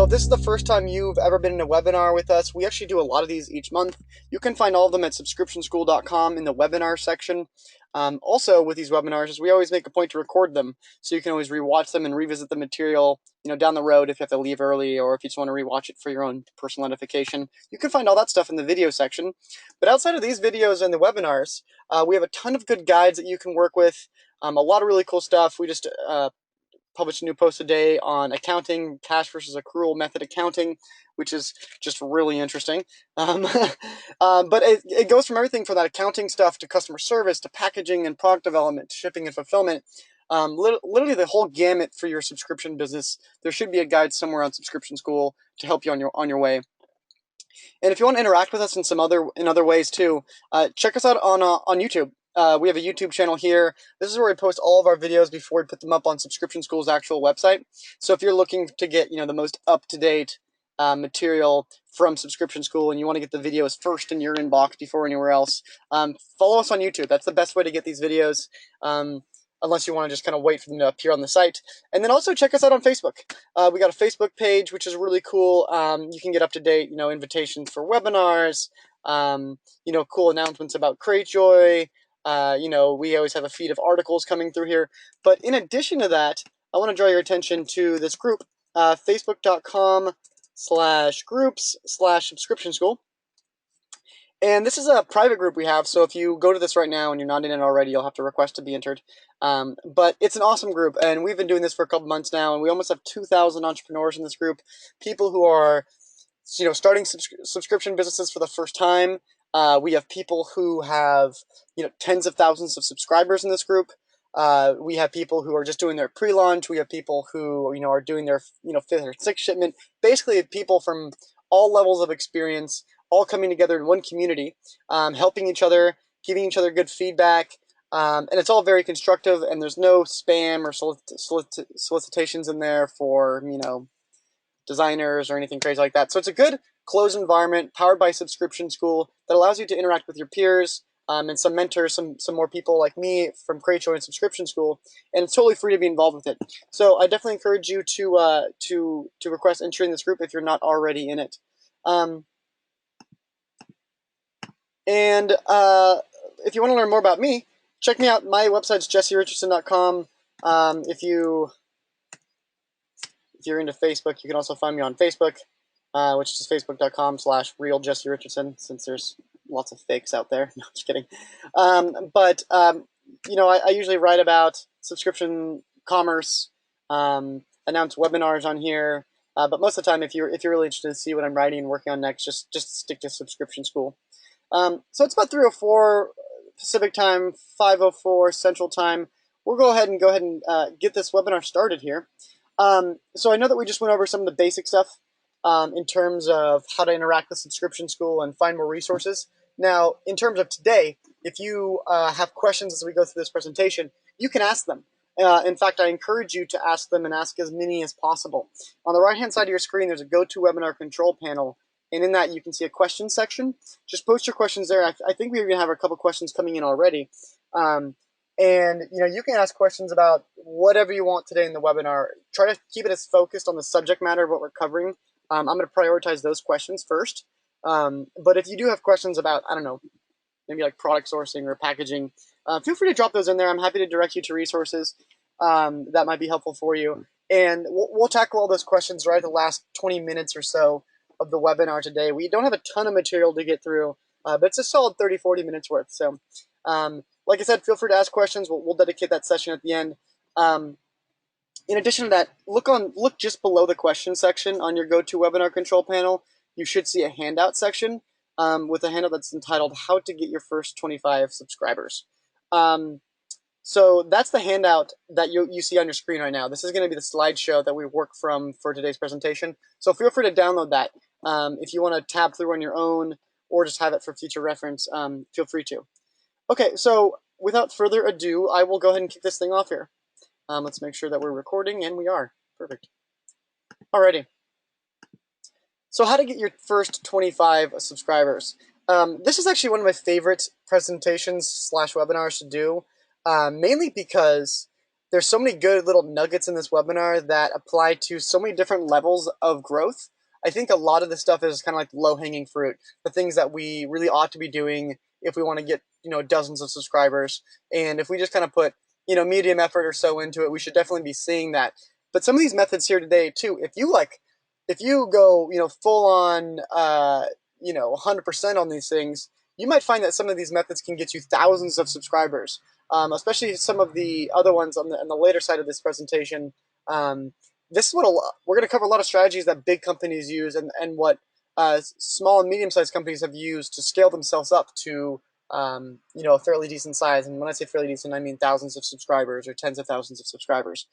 if this is the first time you've ever been in a webinar with us, we actually do a lot of these each month. You can find all of them at subscriptionschool.com in the webinar section. Also, with these webinars, is we always make a point to record them, so you can always rewatch them and revisit the material, down the road if you have to leave early or if you just want to rewatch it for your own personal edification. You can find all that stuff in the video section. But outside of these videos and the webinars, we have a ton of good guides that you can work with. A lot of really cool stuff. We just publish a new post a day on accounting, cash versus accrual method accounting, which is just really interesting. But it goes from everything from that accounting stuff to customer service to packaging and product development to shipping and fulfillment. Literally the whole gamut for your subscription business. There should be a guide somewhere on Subscription School to help you on your way. And if you want to interact with us in other ways too, check us out on YouTube. We have a YouTube channel here. This is where we post all of our videos before we put them up on Subscription School's actual website. So if you're looking to get the most up-to-date material from Subscription School and you want to get the videos first in your inbox before anywhere else, follow us on YouTube. That's the best way to get these videos. Unless you want to just kind of wait for them to appear on the site. And then also check us out on Facebook. We got a Facebook page, which is really cool. You can get up-to-date, invitations for webinars, cool announcements about Cratejoy. We always have a feed of articles coming through here. But in addition to that, I want to draw your attention to this group, facebook.com/groups/subscription school. And this is a private group we have, so if you go to this right now and you're not in it already, you'll have to request to be entered. But it's an awesome group, and we've been doing this for a couple months now, and we almost have 2,000 entrepreneurs in this group, people who are, starting subscription businesses for the first time. We have people who have, tens of thousands of subscribers in this group. We have people who are just doing their pre-launch. We have people who, are doing their, fifth or sixth shipment. Basically, people from all levels of experience, all coming together in one community, helping each other, giving each other good feedback, and it's all very constructive, and there's no spam or solicitations in there for, designers or anything crazy like that. So it's a good closed environment powered by Subscription School that allows you to interact with your peers, and some mentors, some more people like me from Cratejoy and Subscription School, and it's totally free to be involved with it. So I definitely encourage you to request entry in this group if you're not already in it. And if you want to learn more about me, check me out. My website's jesserichardson.com. If you're into Facebook, you can also find me on Facebook, which is facebook.com/realjesserichardson, since there's lots of fakes out there. No, just kidding. I usually write about subscription commerce, announce webinars on here. But most of the time, if you're really interested to see what I'm writing and working on next, just stick to Subscription School. So it's about 3:04 Pacific time, 5:04 Central time. We'll go ahead and get this webinar started here. So I know that we just went over some of the basic stuff in terms of how to interact with Subscription School and find more resources. Now, in terms of today, if you have questions as we go through this presentation, you can ask them. In fact, I encourage you to ask them and ask as many as possible. On the right-hand side of your screen, there's a GoToWebinar control panel. And in that, you can see a question section. Just post your questions there. I think we even have a couple questions coming in already. And you can ask questions about whatever you want today in the webinar. Try to keep it as focused on the subject matter of what we're covering. I'm going to prioritize those questions first. But if you do have questions about, I don't know, maybe like product sourcing or packaging, feel free to drop those in there. I'm happy to direct you to resources that might be helpful for you. And we'll tackle all those questions right at the last 20 minutes or so of the webinar today. We don't have a ton of material to get through, but it's a solid 30-40 minutes worth. So like I said, feel free to ask questions. We'll dedicate that session at the end. In addition to that, look just below the question section on your GoToWebinar control panel. You should see a handout section with a handout that's entitled "How to Get Your First 25 Subscribers." So that's the handout that you see on your screen right now. This is going to be the slideshow that we work from for today's presentation. So feel free to download that. If you want to tab through on your own or just have it for future reference, feel free to. Okay, so without further ado, I will go ahead and kick this thing off here. Let's make sure that we're recording, and we are. Perfect. Alrighty. So how to get your first 25 subscribers. This is actually one of my favorite presentations / webinars to do, mainly because there's so many good little nuggets in this webinar that apply to so many different levels of growth. I think a lot of this stuff is kind of like low-hanging fruit, the things that we really ought to be doing if we want to get, dozens of subscribers. And if we just kind of put, medium effort or so into it, we should definitely be seeing that. But some of these methods here today too, if you go, full on, 100% on these things, you might find that some of these methods can get you thousands of subscribers. Especially some of the other ones on the later side of this presentation. This is what we're going to cover a lot of strategies that big companies use, and what small and medium-sized companies have used to scale themselves up to a fairly decent size. And when I say fairly decent, I mean thousands of subscribers or tens of thousands of subscribers.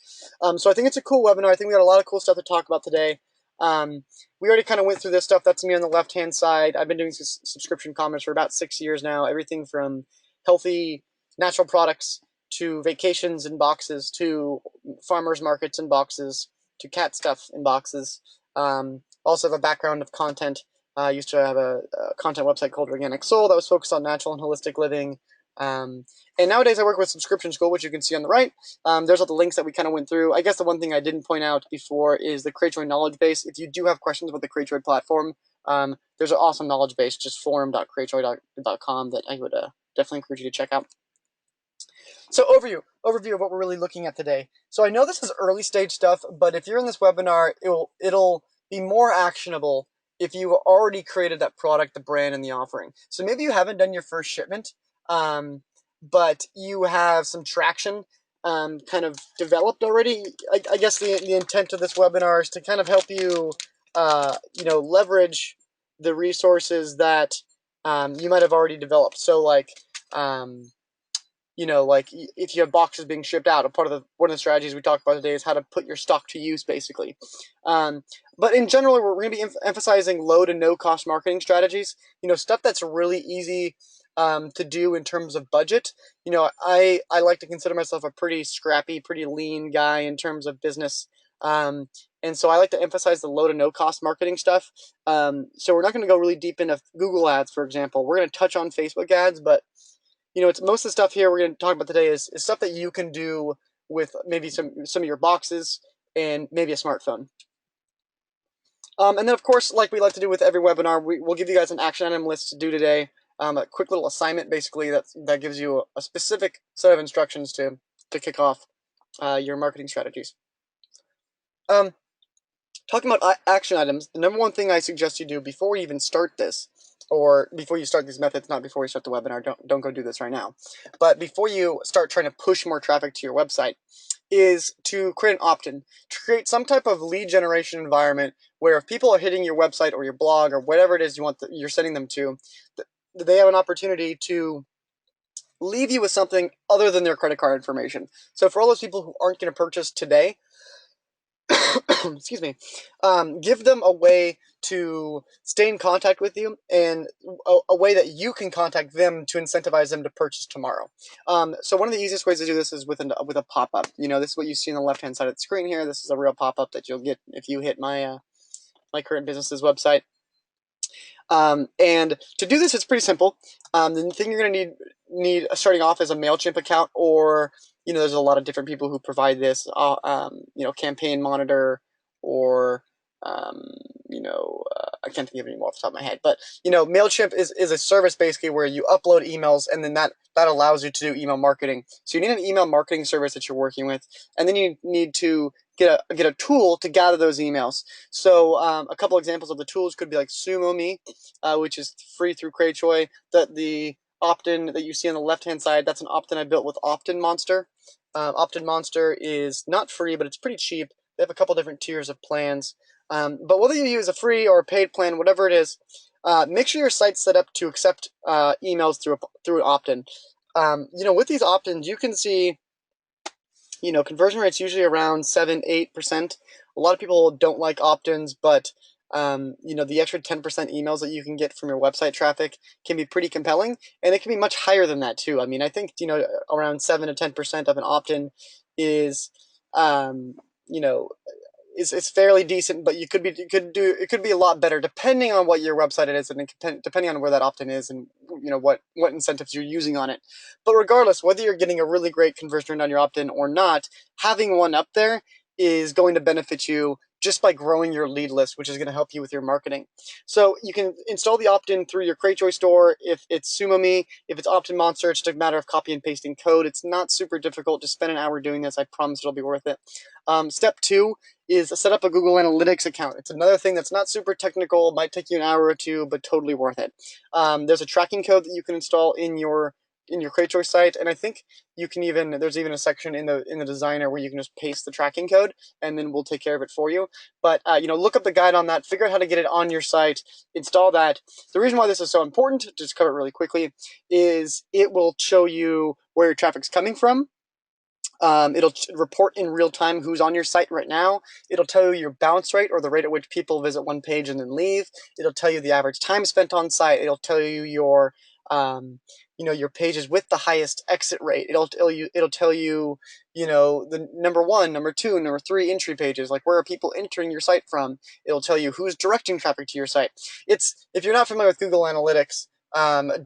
So I think it's a cool webinar. I think we got a lot of cool stuff to talk about today. We already kind of went through this stuff. That's me on the left-hand side. I've been doing subscription commerce for about 6 years now. Everything from healthy natural products to vacations in boxes to farmers markets in boxes to cat stuff in boxes. Also have a background of content. I used to have a content website called Organic Soul that was focused on natural and holistic living. And nowadays I work with Subscription School, which you can see on the right. There's all the links that we kind of went through. I guess the one thing I didn't point out before is the Cratejoy knowledge base. If you do have questions about the Cratejoy platform, there's an awesome knowledge base, just forum.cratejoy.com, that I would definitely encourage you to check out. So overview of what we're really looking at today. So I know this is early stage stuff, but if you're in this webinar, it'll be more actionable if you've already created that product, the brand, and the offering. So maybe you haven't done your first shipment, but you have some traction kind of developed already. I guess the intent of this webinar is to kind of help you, leverage the resources that you might have already developed. So like, like if you have boxes being shipped out, one of the strategies we talked about today is how to put your stock to use, basically. But in general, we're going to be emphasizing low to no cost marketing strategies. Stuff that's really easy to do in terms of budget. I like to consider myself a pretty scrappy, pretty lean guy in terms of business. And so I like to emphasize the low to no cost marketing stuff. So we're not going to go really deep into Google ads, for example. We're going to touch on Facebook ads, but it's most of the stuff here we're going to talk about today is stuff that you can do with maybe some of your boxes and maybe a smartphone. And then, of course, like we like to do with every webinar, we'll give you guys an action item list to do today. A quick little assignment, basically, that gives you a specific set of instructions to kick off your marketing strategies. Talking about action items, the number one thing I suggest you do before you even start this, or before you start these methods, not before you start the webinar, don't go do this right now, but before you start trying to push more traffic to your website, is to create an opt-in, to create some type of lead generation environment where if people are hitting your website or your blog or whatever it is you're sending them to, they have an opportunity to leave you with something other than their credit card information. So for all those people who aren't going to purchase today, excuse me, give them a way to stay in contact with you, and a way that you can contact them to incentivize them to purchase tomorrow. So one of the easiest ways to do this is with a pop-up. This is what you see on the left-hand side of the screen here. This is a real pop-up that you'll get if you hit my my current business's website. And to do this, it's pretty simple. The thing you're going to need starting off is a MailChimp account, or there's a lot of different people who provide this. Campaign Monitor, or I can't think of any more off the top of my head. But MailChimp is a service basically where you upload emails, and then that allows you to do email marketing. So you need an email marketing service that you're working with, and then you need to get a tool to gather those emails. So a couple examples of the tools could be like SumoMe, which is free through Cratejoy. The opt-in that you see on the left-hand side, that's an opt-in I built with Opt-in Monster. Opt-in Monster is not free, but it's pretty cheap. They have a couple different tiers of plans. But whether you use a free or a paid plan, whatever it is, make sure your site's set up to accept emails through an opt-in. With these opt-ins, you can see conversion rate's usually around 7-8%. A lot of people don't like opt-ins, but the extra 10% emails that you can get from your website traffic can be pretty compelling, and it can be much higher than that too. I mean, I think around 7 to 10% of an opt-in is is fairly decent, but you could be a lot better depending on what your website it is and depending on where that opt-in is and what incentives you're using on it. But regardless, whether you're getting a really great conversion rate on your opt-in or not, having one up there is going to benefit you just by growing your lead list, which is going to help you with your marketing. So you can install the opt-in through your Cratejoy store. If it's SumoMe, if it's Opt-in Monster, it's just a matter of copy and pasting code. It's not super difficult. Just spend an hour doing this. I promise it'll be worth it. Step 2 is set up a Google Analytics account. It's another thing that's not super technical. It might take you an hour or two, but totally worth it. There's a tracking code that you can install in your Cratejoy site, and I think you can there's even a section in the designer where you can just paste the tracking code, and then we'll take care of it for you. But look up the guide on that, figure out how to get it on your site, install that. The reason why this is so important, just cover it really quickly, is it will show you where your traffic's coming from. It'll report in real time who's on your site right now. It'll tell you your bounce rate, or the rate at which people visit one page and then leave. It'll tell you the average time spent on site. It'll tell you your pages with the highest exit rate. It'll tell you the number 1, number 2, number 3 entry pages, like where are people entering your site from. It'll tell you who's directing traffic to your site. If you're not familiar with Google Analytics,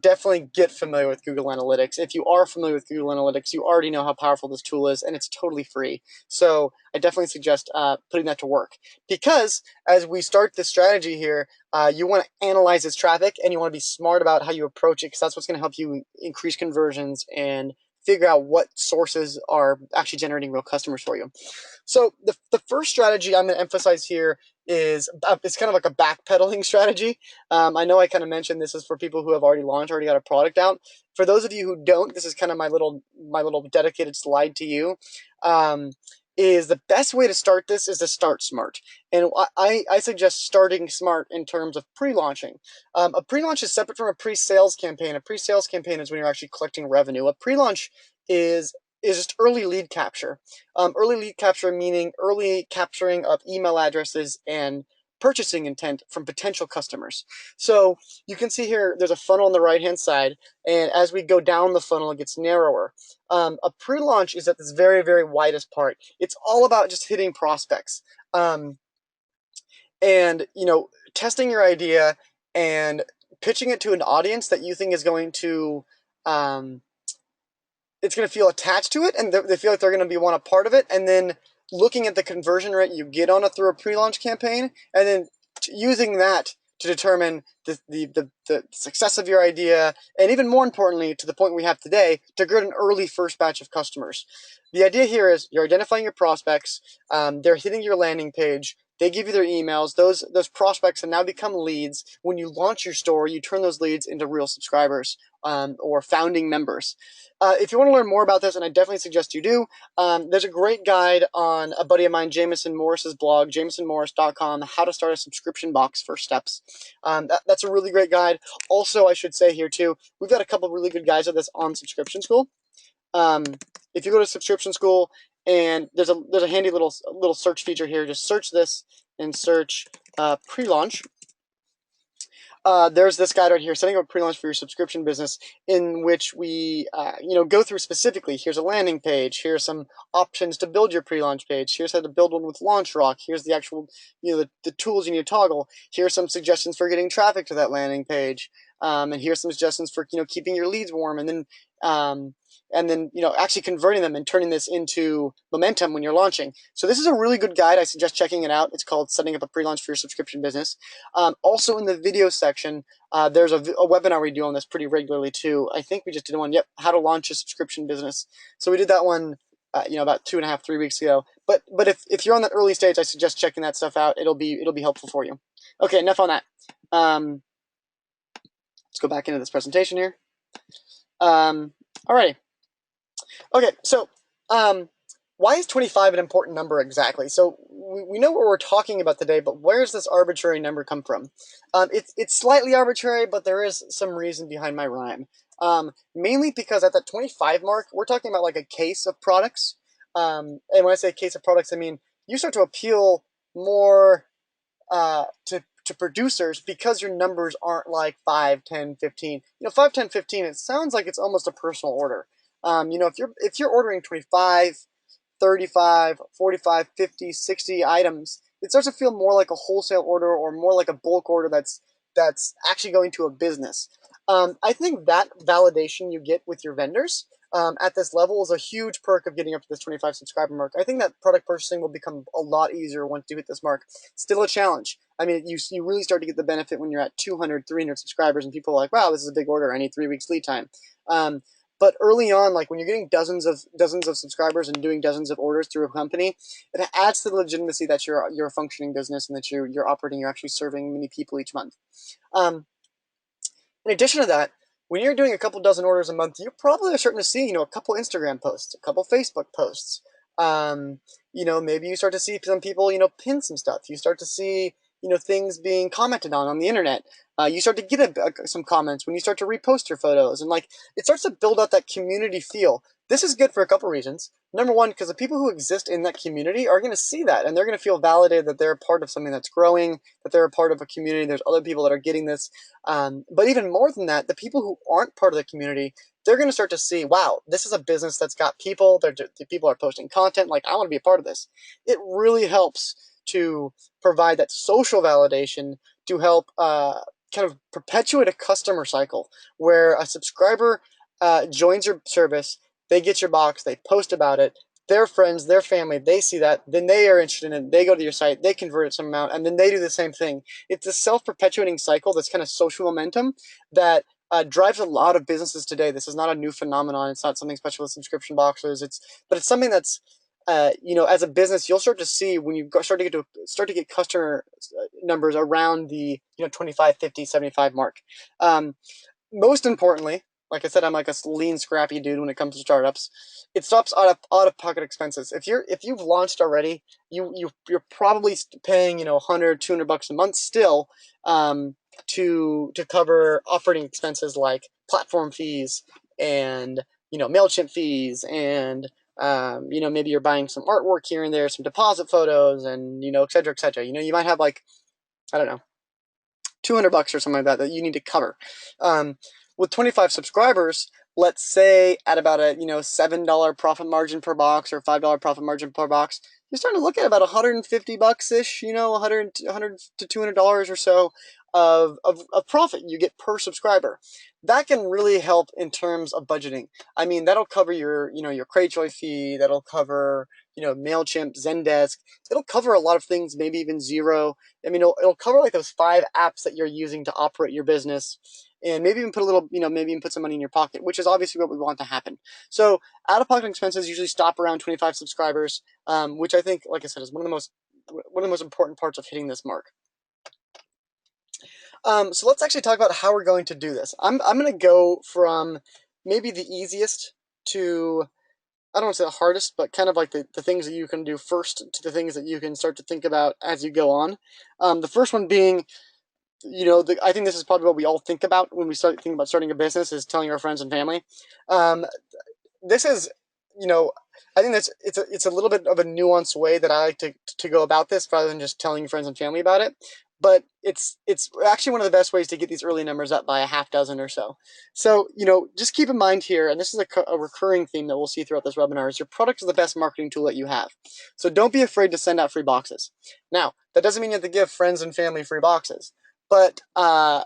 definitely get familiar with Google Analytics. If you are familiar with Google Analytics, you already know how powerful this tool is, and it's totally free. So I definitely suggest putting that to work, because as we start this strategy here, you want to analyze this traffic, and you want to be smart about how you approach it, because that's what's going to help you increase conversions and figure out what sources are actually generating real customers for you. So the first strategy I'm going to emphasize here is it's kind of like a backpedaling strategy. I know I kind of mentioned this is for people who have already launched, already got a product out. For those of you who don't, this is kind of my little dedicated slide to you. Is the best way to start this is to start smart. And I suggest starting smart in terms of pre-launching. A pre-launch is separate from a pre-sales campaign. A pre-sales campaign is when you're actually collecting revenue. A pre-launch is just early lead capture. Early lead capture meaning early capturing of email addresses and purchasing intent from potential customers. So you can see here there's a funnel on the right-hand side, and as we go down the funnel, it gets narrower. A pre-launch is at this very, very widest part. It's all about just hitting prospects. And testing your idea and pitching it to an audience that you think is going to it's going to feel attached to it, and they feel like they're going to want a part of it, and then looking at the conversion rate you get on it through a pre-launch campaign, and then using that to determine the success of your idea, and even more importantly, to the point we have today, to get an early first batch of customers. The idea here is you're identifying your prospects, they're hitting your landing page, they give you their emails, those prospects have now become leads. When you launch your store, you turn those leads into real subscribers or founding members. If you want to learn more about this, and I definitely suggest you do, there's a great guide on a buddy of mine, Jameson Morris's blog, jamesonmorris.com, how to start a subscription box, first steps. That's a really great guide. Also, I should say here too, we've got a couple of really good guides of this on Subscription School. If you go to Subscription School, and there's a handy little search feature here, just search this and search pre-launch. There's this guide right here, setting up a pre-launch for your subscription business, in which we go through specifically. Here's a landing page. Here's some options to build your pre-launch page. Here's how to build one with LaunchRock. Here's the actual the tools you need to toggle. Here's some suggestions for getting traffic to that landing page, and here's some suggestions for keeping your leads warm, and then actually converting them and turning this into momentum when you're launching. So this is a really good guide. I suggest checking it out. It's called Setting Up a Pre-Launch for Your Subscription Business. Also in the video section, there's a webinar we do on this pretty regularly too. I think we just did one. Yep, how to launch a subscription business. So we did that one, about 2.5, 3 weeks ago. But if you're on that early stage, I suggest checking that stuff out. It'll be helpful for you. Okay, enough on that. Let's go back into this presentation here. Alrighty. Okay, so why is 25 an important number exactly? So we know what we're talking about today, but where does this arbitrary number come from? It's slightly arbitrary, but there is some reason behind my rhyme. Mainly because at that 25 mark, we're talking about like a case of products. And when I say case of products, I mean you start to appeal more to producers because your numbers aren't like 5, 10, 15. 5, 10, 15, it sounds like it's almost a personal order. If you're ordering 25, 35, 45, 50, 60 items, it starts to feel more like a wholesale order or more like a bulk order that's actually going to a business. I think that validation you get with your vendors at this level is a huge perk of getting up to this 25 subscriber mark. I think that product purchasing will become a lot easier once you hit this mark. Still a challenge. I mean, you really start to get the benefit when you're at 200, 300 subscribers and people are like, wow, this is a big order. I need 3 weeks lead time. But early on, like when you're getting dozens of subscribers and doing dozens of orders through a company, it adds to the legitimacy that you're a functioning business and that you're operating, you're actually serving many people each month. In addition to that, when you're doing a couple dozen orders a month, you're probably starting to see, a couple Instagram posts, a couple Facebook posts. Maybe you start to see some people, pin some stuff. You start to see, things being commented on the internet. You start to get some comments when you start to repost your photos, and like it starts to build out that community feel. This is good for a couple reasons. Number one, because the people who exist in that community are going to see that, and they're going to feel validated that they're a part of something that's growing, that they're a part of a community. There's other people that are getting this. But even more than that, the people who aren't part of the community, they're going to start to see, wow, this is a business that's got people. The people are posting content. Like, I want to be a part of this. It really helps to provide that social validation to help kind of perpetuate a customer cycle where a subscriber joins your service, they get your box, they post about it, their friends, their family, they see that, then they are interested in it, they go to your site, they convert it some amount, and then they do the same thing. It's a self-perpetuating cycle, that's kind of social momentum that drives a lot of businesses today. This is not a new phenomenon. It's not something special with subscription boxes. But it's something that's as a business, you'll start to see when you start to get customer numbers around the 25, 50, 75 mark. Most importantly, like I said, I'm like a lean, scrappy dude when it comes to startups. It stops out of pocket expenses. If you've launched already, you're probably paying $100, $200 a month still to cover operating expenses like platform fees and MailChimp fees and maybe you're buying some artwork here and there, some deposit photos, and et cetera, et cetera. You might have like, I don't know, $200 or something like that you need to cover. With 25 subscribers, let's say at about a $7 profit margin per box or $5 profit margin per box, you're starting to look at about $150 ish, 100 to $200 or so of profit you get per subscriber. That can really help in terms of budgeting. I mean, that'll cover your Cratejoy fee, that'll cover MailChimp, Zendesk. It'll cover a lot of things, maybe even Xero. I mean, it'll cover like those 5 apps that you're using to operate your business, and maybe even put a little, maybe even put some money in your pocket, which is obviously what we want to happen. So out-of-pocket expenses usually stop around 25 subscribers, which I think, like I said, is one of the most important parts of hitting this mark. So let's actually talk about how we're going to do this. I'm going to go from maybe the easiest to, I don't want to say the hardest, but kind of like the things that you can do first to the things that you can start to think about as you go on. The first one being, I think this is probably what we all think about when we start thinking about starting a business, is telling our friends and family. This is, I think it's a little bit of a nuanced way that I like to go about this, rather than just telling your friends and family about it. But it's actually one of the best ways to get these early numbers up by a half dozen or so. So, just keep in mind here, and this is a recurring theme that we'll see throughout this webinar, is your product is the best marketing tool that you have. So don't be afraid to send out free boxes. Now, that doesn't mean you have to give friends and family free boxes. But, that's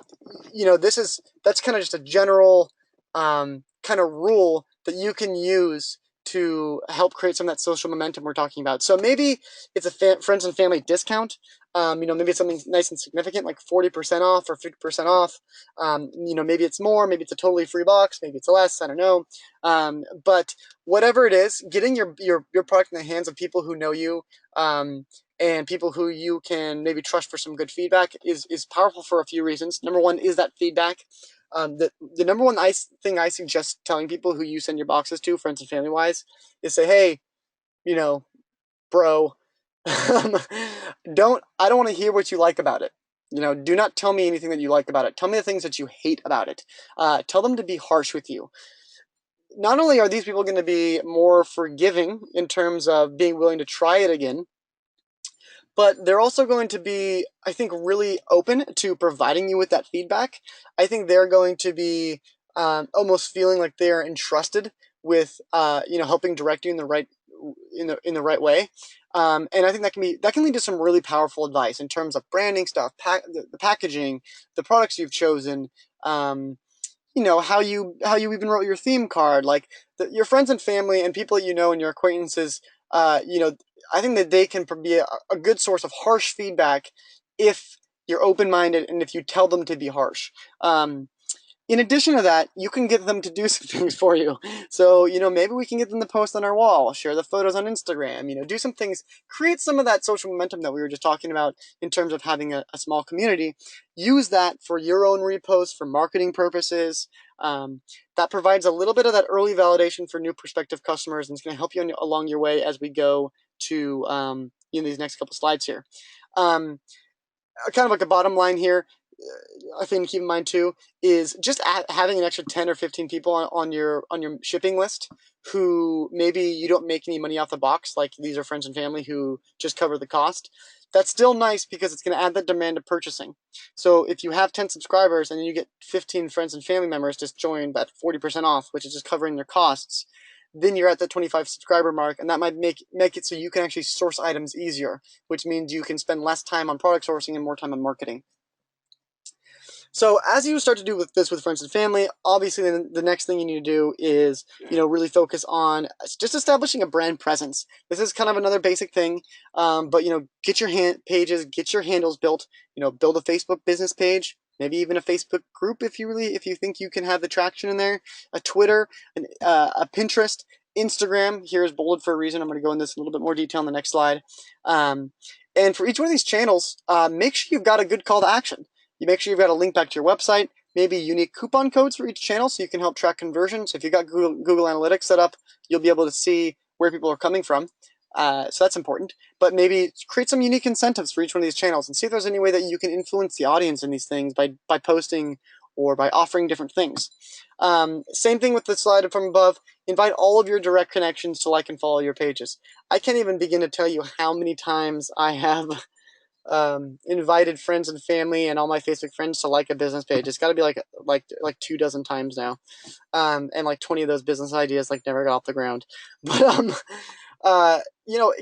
kind of just a general kind of rule that you can use to help create some of that social momentum we're talking about. So maybe it's a friends and family discount. Maybe it's something nice and significant, like 40% off or 50% off. Maybe it's more, maybe it's a totally free box, maybe it's less, I don't know. But whatever it is, getting your product in the hands of people who know you, and people who you can maybe trust for some good feedback is powerful for a few reasons. Number one is that feedback. The number one thing I suggest telling people who you send your boxes to, friends and family wise, is say, hey, bro, I don't want to hear what you like about it. Do not tell me anything that you like about it. Tell me the things that you hate about it. Tell them to be harsh with you. Not only are these people going to be more forgiving in terms of being willing to try it again, but they're also going to be, I think, really open to providing you with that feedback. I think they're going to be almost feeling like they're entrusted with, helping direct you in the right in the right way. And I think that can lead to some really powerful advice in terms of branding stuff, the packaging, the products you've chosen. How you even wrote your theme card, like your friends and family and people that you know and your acquaintances. I think that they can be a good source of harsh feedback if you're open-minded and if you tell them to be harsh. In addition to that, you can get them to do some things for you. So, maybe we can get them to post on our wall, share the photos on Instagram, do some things, create some of that social momentum that we were just talking about in terms of having a small community. Use that for your own reposts, for marketing purposes. That provides a little bit of that early validation for new prospective customers, and it's going to help you along your way as we go to these next couple slides here. Kind of like a bottom line here, a thing to keep in mind too is just having an extra 10 or 15 people on your shipping list who maybe you don't make any money off the box, like these are friends and family who just cover the cost. That's still nice because it's going to add that demand to purchasing. So if you have 10 subscribers and then you get 15 friends and family members just join at 40% off, which is just covering their costs, then you're at the 25 subscriber mark, and that might make it so you can actually source items easier, which means you can spend less time on product sourcing and more time on marketing. So as you start to do this with friends and family, obviously the next thing you need to do is, really focus on just establishing a brand presence. This is kind of another basic thing, but, get your pages, get your handles built, build a Facebook business page, maybe even a Facebook group if you think you can have the traction in there, a Twitter, a Pinterest, Instagram. Here is bolded for a reason. I'm going to go into this in a little bit more detail in the next slide. And for each one of these channels, make sure you've got a good call to action. You make sure you've got a link back to your website, maybe unique coupon codes for each channel so you can help track conversions. If you've got Google Analytics set up, you'll be able to see where people are coming from. So that's important. But maybe create some unique incentives for each one of these channels and see if there's any way that you can influence the audience in these things by posting or by offering different things. Same thing with the slide from above. Invite all of your direct connections to like and follow your pages. I can't even begin to tell you how many times I have invited friends and family and all my Facebook friends to like a business page. It's got to be like 24 times now, and like 20 of those business ideas never got off the ground. But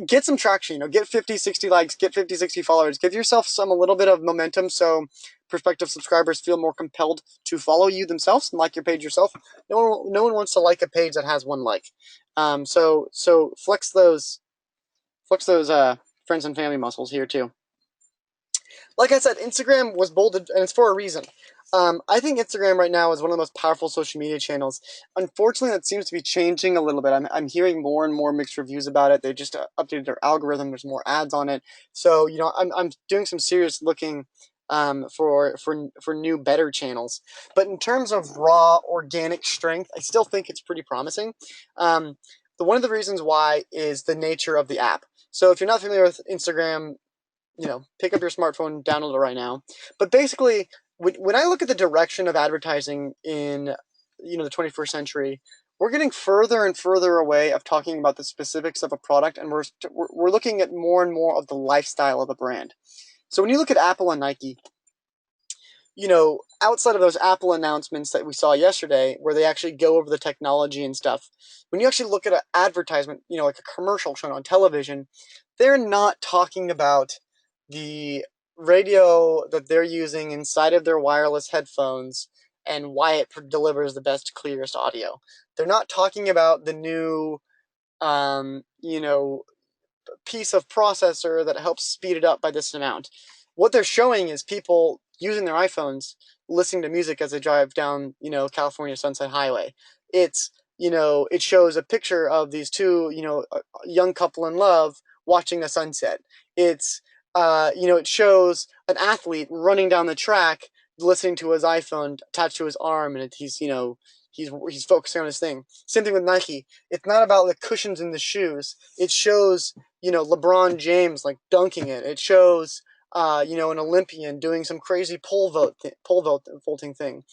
get some traction. Get 50, 60 likes, get 50, 60 followers. Give yourself a little bit of momentum so prospective subscribers feel more compelled to follow you themselves and like your page yourself. No one wants to like a page that has 1 like. So flex those friends and family muscles here too. Like I said, Instagram was bolded, and it's for a reason. I think Instagram right now is one of the most powerful social media channels. Unfortunately, that seems to be changing a little bit. I'm hearing more and more mixed reviews about it. They just updated their algorithm. There's more ads on it. So, I'm doing some serious looking for new, better channels. But in terms of raw, organic strength, I still think it's pretty promising. One of the reasons why is the nature of the app. So if you're not familiar with Instagram, pick up your smartphone, download it right now. But basically, when I look at the direction of advertising in, the 21st century, we're getting further and further away of talking about the specifics of a product, and we're looking at more and more of the lifestyle of a brand. So when you look at Apple and Nike, outside of those Apple announcements that we saw yesterday, where they actually go over the technology and stuff, when you actually look at an advertisement, like a commercial shown on television, they're not talking about the radio that they're using inside of their wireless headphones and why it delivers the best, clearest audio. They're not talking about the new, piece of processor that helps speed it up by this amount. What they're showing is people using their iPhones listening to music as they drive down, California Sunset Highway. It shows a picture of these two, a young couple in love watching the sunset. It shows an athlete running down the track, listening to his iPhone attached to his arm, and he's focusing on his thing. Same thing with Nike. It's not about the cushions in the shoes. It shows, LeBron James dunking it. It shows, an Olympian doing some crazy pole vaulting thing.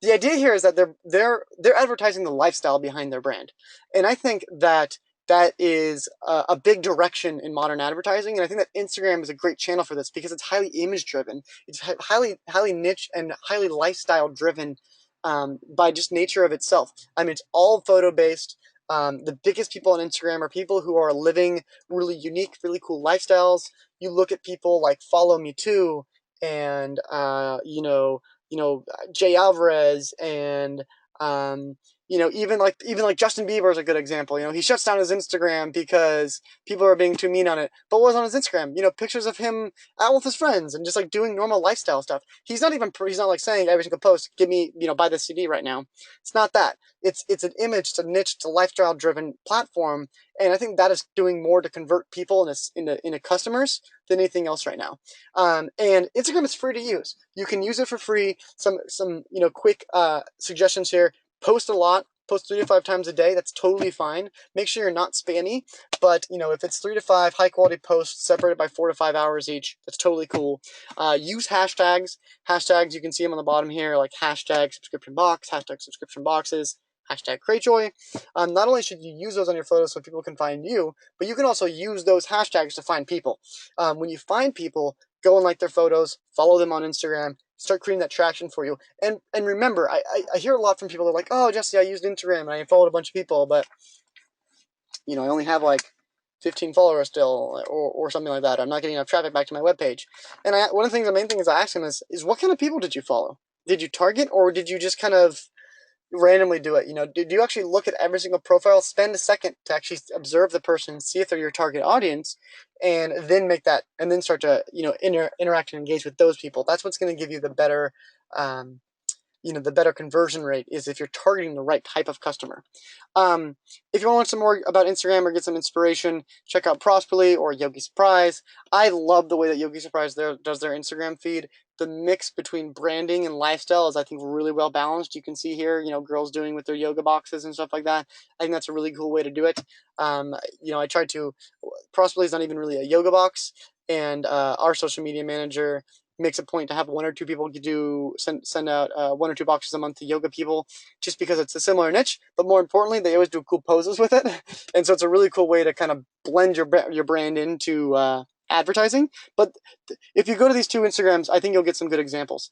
The idea here is that they're advertising the lifestyle behind their brand, and I think that is a big direction in modern advertising, and I think that Instagram is a great channel for this because it's highly image driven. It's highly niche and highly lifestyle driven by just nature of itself. I mean, it's all photo based. The biggest people on Instagram are people who are living really unique, really cool lifestyles. You look at people like Follow Me Too, and Jay Alvarez, and even like Justin Bieber is a good example. He shuts down his Instagram because people are being too mean on it. But what was on his Instagram? Pictures of him out with his friends and just like doing normal lifestyle stuff. He's not like saying every single post, give me, buy this CD right now. It's not that. It's an image, it's a niche, it's a lifestyle driven platform, and I think that is doing more to convert people into customers than anything else right now. And Instagram is free to use. You can use it for free. Some quick suggestions here. Post a lot. Post 3 to 5 times a day. That's totally fine. Make sure you're not spammy. But if it's 3 to 5 high quality posts separated by 4 to 5 hours each, that's totally cool. Use hashtags. Hashtags, you can see them on the bottom here, like hashtag subscription box, hashtag subscription boxes, hashtag Cratejoy. Not only should you use those on your photos so people can find you, but you can also use those hashtags to find people. When you find people, go and like their photos, follow them on Instagram, start creating that traction for you. And remember, I hear a lot from people that are like, oh, Jesse, I used Instagram and I followed a bunch of people, but I only have like 15 followers still, or something like that. I'm not getting enough traffic back to my webpage. And one of the main things I ask them is what kind of people did you follow? Did you target, or did you just kind of randomly do it? Did you actually look at every single profile, spend a second to actually observe the person, see if they're your target audience, and then start to interact and engage with those people? That's what's going to give you the better the better conversion rate, is if you're targeting the right type of customer. If you want to learn some more about Instagram or get some inspiration, check out Prosperly or Yogi Surprise. I love the way that Yogi Surprise does their Instagram feed. The mix between branding and lifestyle is, I think, really well balanced. You can see here, girls doing with their yoga boxes and stuff like that. I think that's a really cool way to do it. I tried to. Prosperly is not even really a yoga box, and our social media manager makes a point to have 1 or 2 people send out 1 or 2 boxes a month to yoga people, just because it's a similar niche. But more importantly, they always do cool poses with it, and so it's a really cool way to kind of blend your brand into advertising. But if you go to these 2 Instagrams, I think you'll get some good examples.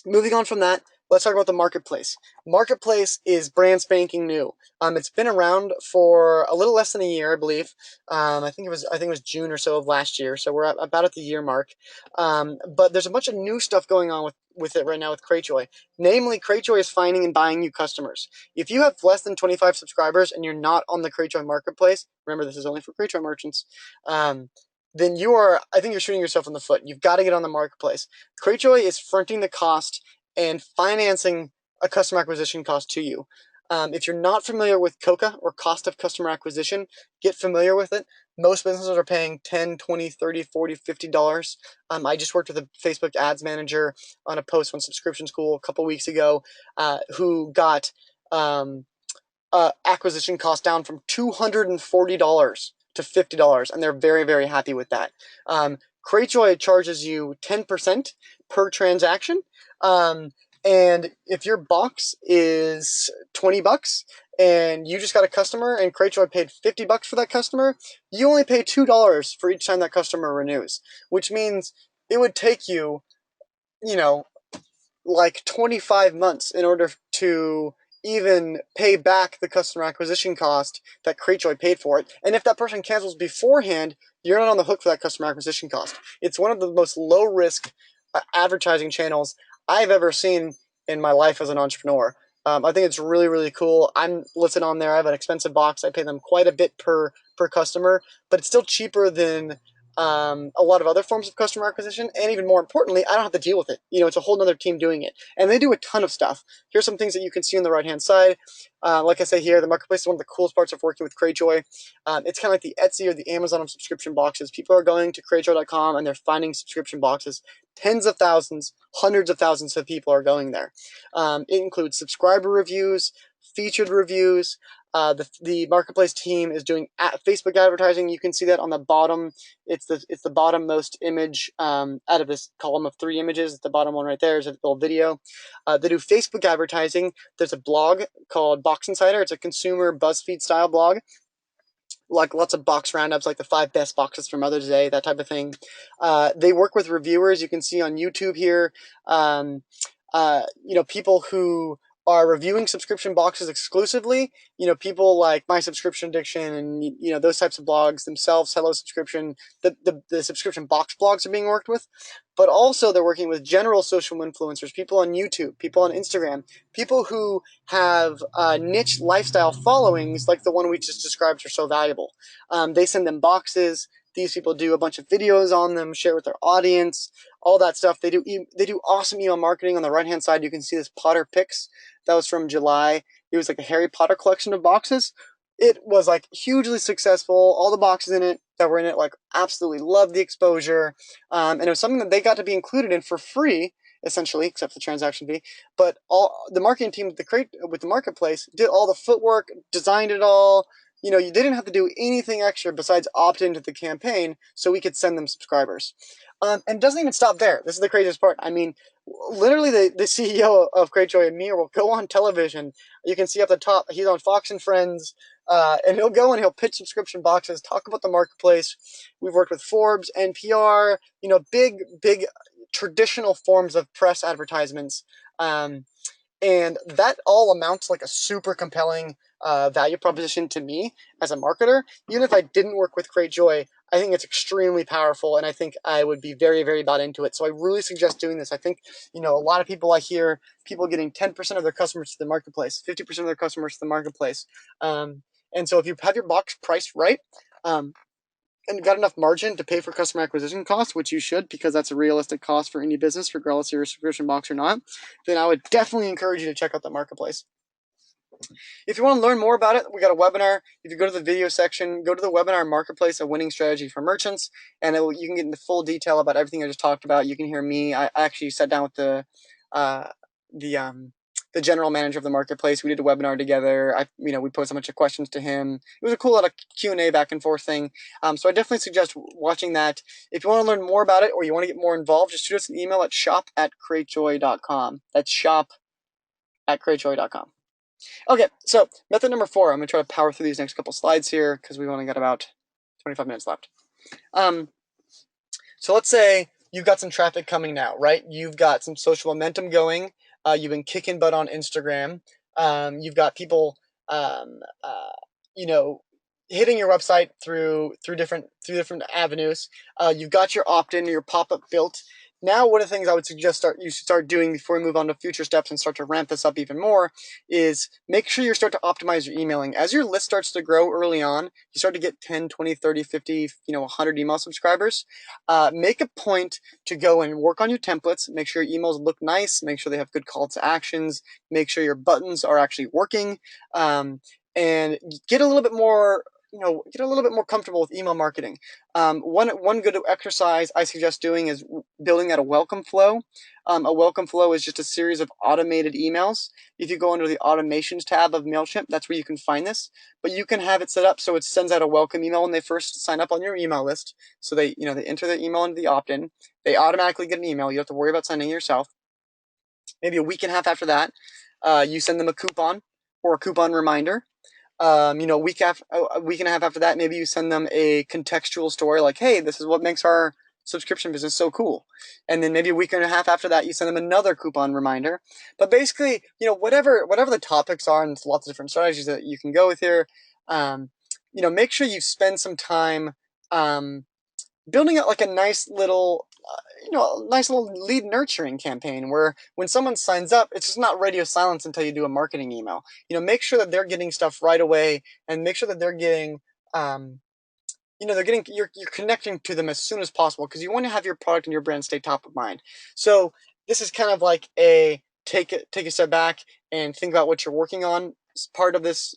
Moving on from that, let's talk about the marketplace. Marketplace is brand spanking new. It's been around for a little less than a year, I believe. I think it was June or so of last year, so we're about at the year mark. But there's a bunch of new stuff going on with it right now with Cratejoy. Namely, Cratejoy is finding and buying new customers. If you have less than 25 subscribers and you're not on the Cratejoy marketplace, remember this is only for Cratejoy merchants, then I think you're shooting yourself in the foot. You've got to get on the marketplace. Cratejoy is fronting the cost and financing a customer acquisition cost to you. If you're not familiar with COCA, or cost of customer acquisition, get familiar with it. Most businesses are paying $10, $20, $30, $40, $50. I just worked with a Facebook ads manager on a post on Subscription School a couple weeks ago, who got acquisition cost down from $240 to $50, and they're very, very happy with that. Cratejoy charges you 10% per transaction. And if your box is $20 and you just got a customer and Cratejoy paid $50 for that customer, you only pay $2 for each time that customer renews, which means it would take you, like 25 months in order to even pay back the customer acquisition cost that Cratejoy paid for it. And if that person cancels beforehand, you're not on the hook for that customer acquisition cost. It's one of the most low-risk advertising channels I've ever seen in my life as an entrepreneur. I think it's really, really cool. I'm listed on there. I have an expensive box. I pay them quite a bit per customer, but it's still cheaper than a lot of other forms of customer acquisition. And even more importantly, I don't have to deal with it. It's a whole other team doing it. And they do a ton of stuff. Here's some things that you can see on the right-hand side. Like I say here, the marketplace is one of the coolest parts of working with Cratejoy. It's kind of like the Etsy or the Amazon of subscription boxes. People are going to Cratejoy.com and they're finding subscription boxes. Tens of thousands, hundreds of thousands of people are going there. It includes subscriber reviews, featured reviews. The marketplace team is doing Facebook advertising. You can see that on the bottom. It's the bottommost image out of this column of 3 images. The bottom one right there is a little video. They do Facebook advertising. There's a blog called Box Insider. It's a consumer BuzzFeed style blog, like lots of box roundups, like the 5 best boxes for Mother's Day, that type of thing. They work with reviewers. You can see on YouTube here, people who are reviewing subscription boxes exclusively. People like My Subscription Addiction and those types of blogs themselves, Hello Subscription, the subscription box blogs are being worked with, but also they're working with general social influencers, people on YouTube, people on Instagram, people who have niche lifestyle followings like the one we just described are so valuable. They send them boxes. These people do a bunch of videos on them, share with their audience, all that stuff. They do awesome email marketing. On the right hand side, you can see this Potter Picks. That was from July. It was like a Harry Potter collection of boxes. It was like hugely successful. All the boxes in it that were in it, like, absolutely loved the exposure. And it was something that they got to be included in for free, essentially, except for the transaction fee. But all the marketing team with the marketplace did all the footwork, designed it all. You didn't have to do anything extra besides opt into the campaign so we could send them subscribers. And it doesn't even stop there. This is the craziest part. I mean, literally the CEO of Cratejoy, Amir, will go on television. You can see up the top, he's on Fox and Friends, and he'll go and he'll pitch subscription boxes, talk about the marketplace. We've worked with Forbes, NPR, big traditional forms of press advertisements. And that all amounts like a super compelling value proposition to me as a marketer. Even if I didn't work with Cratejoy, I think it's extremely powerful, and I think I would be very, very bought into it. So I really suggest doing this. I think, a lot of people, I hear people getting 10% of their customers to the marketplace, 50% of their customers to the marketplace. And so if you have your box priced right, and got enough margin to pay for customer acquisition costs, which you should, because that's a realistic cost for any business, regardless of your subscription box or not, then I would definitely encourage you to check out the marketplace. If you want to learn more about it, we got a webinar. If you go to the video section, go to the webinar Marketplace, a winning strategy for merchants, and you can get into full detail about everything I just talked about. You can hear me. I actually sat down with the general manager of the marketplace. We did a webinar together. We posed a bunch of questions to him. It was a cool little Q&A back and forth thing. So I definitely suggest watching that. If you want to learn more about it or you want to get more involved, just shoot us an email at shop@cratejoy.com. That's shop@cratejoy.com. Okay, so method number 4. I'm going to try to power through these next couple slides here because we've only got about 25 minutes left. So let's say you've got some traffic coming now, right? You've got some social momentum going. You've been kicking butt on Instagram. You've got people, hitting your website through different avenues. You've got your opt-in, your pop-up built. Now, one of the things I would suggest you should start doing before we move on to future steps and start to ramp this up even more is make sure you start to optimize your emailing. As your list starts to grow early on, you start to get 10, 20, 30, 50, 100 email subscribers. Make a point to go and work on your templates. Make sure your emails look nice. Make sure they have good call to actions. Make sure your buttons are actually working. And get a little bit more comfortable with email marketing. One good exercise I suggest doing is building out a welcome flow. A welcome flow is just a series of automated emails. If you go under the automations tab of MailChimp, that's where you can find this. But you can have it set up so it sends out a welcome email when they first sign up on your email list. So they enter their email into the opt-in. They automatically get an email. You don't have to worry about sending it yourself. Maybe a week and a half after that, you send them a coupon or a coupon reminder. A week and a half after that, maybe you send them a contextual story like, hey, this is what makes our subscription business so cool. And then maybe a week and a half after that, you send them another coupon reminder. But basically, whatever the topics are, and there's lots of different strategies that you can go with here, make sure you spend some time building out like a nice little lead nurturing campaign where when someone signs up, it's just not radio silence until you do a marketing email. Make sure that they're getting stuff right away, and make sure that they're getting, you're connecting to them as soon as possible, because you want to have your product and your brand stay top of mind. So this is kind of like a take a step back and think about what you're working on. It's part of these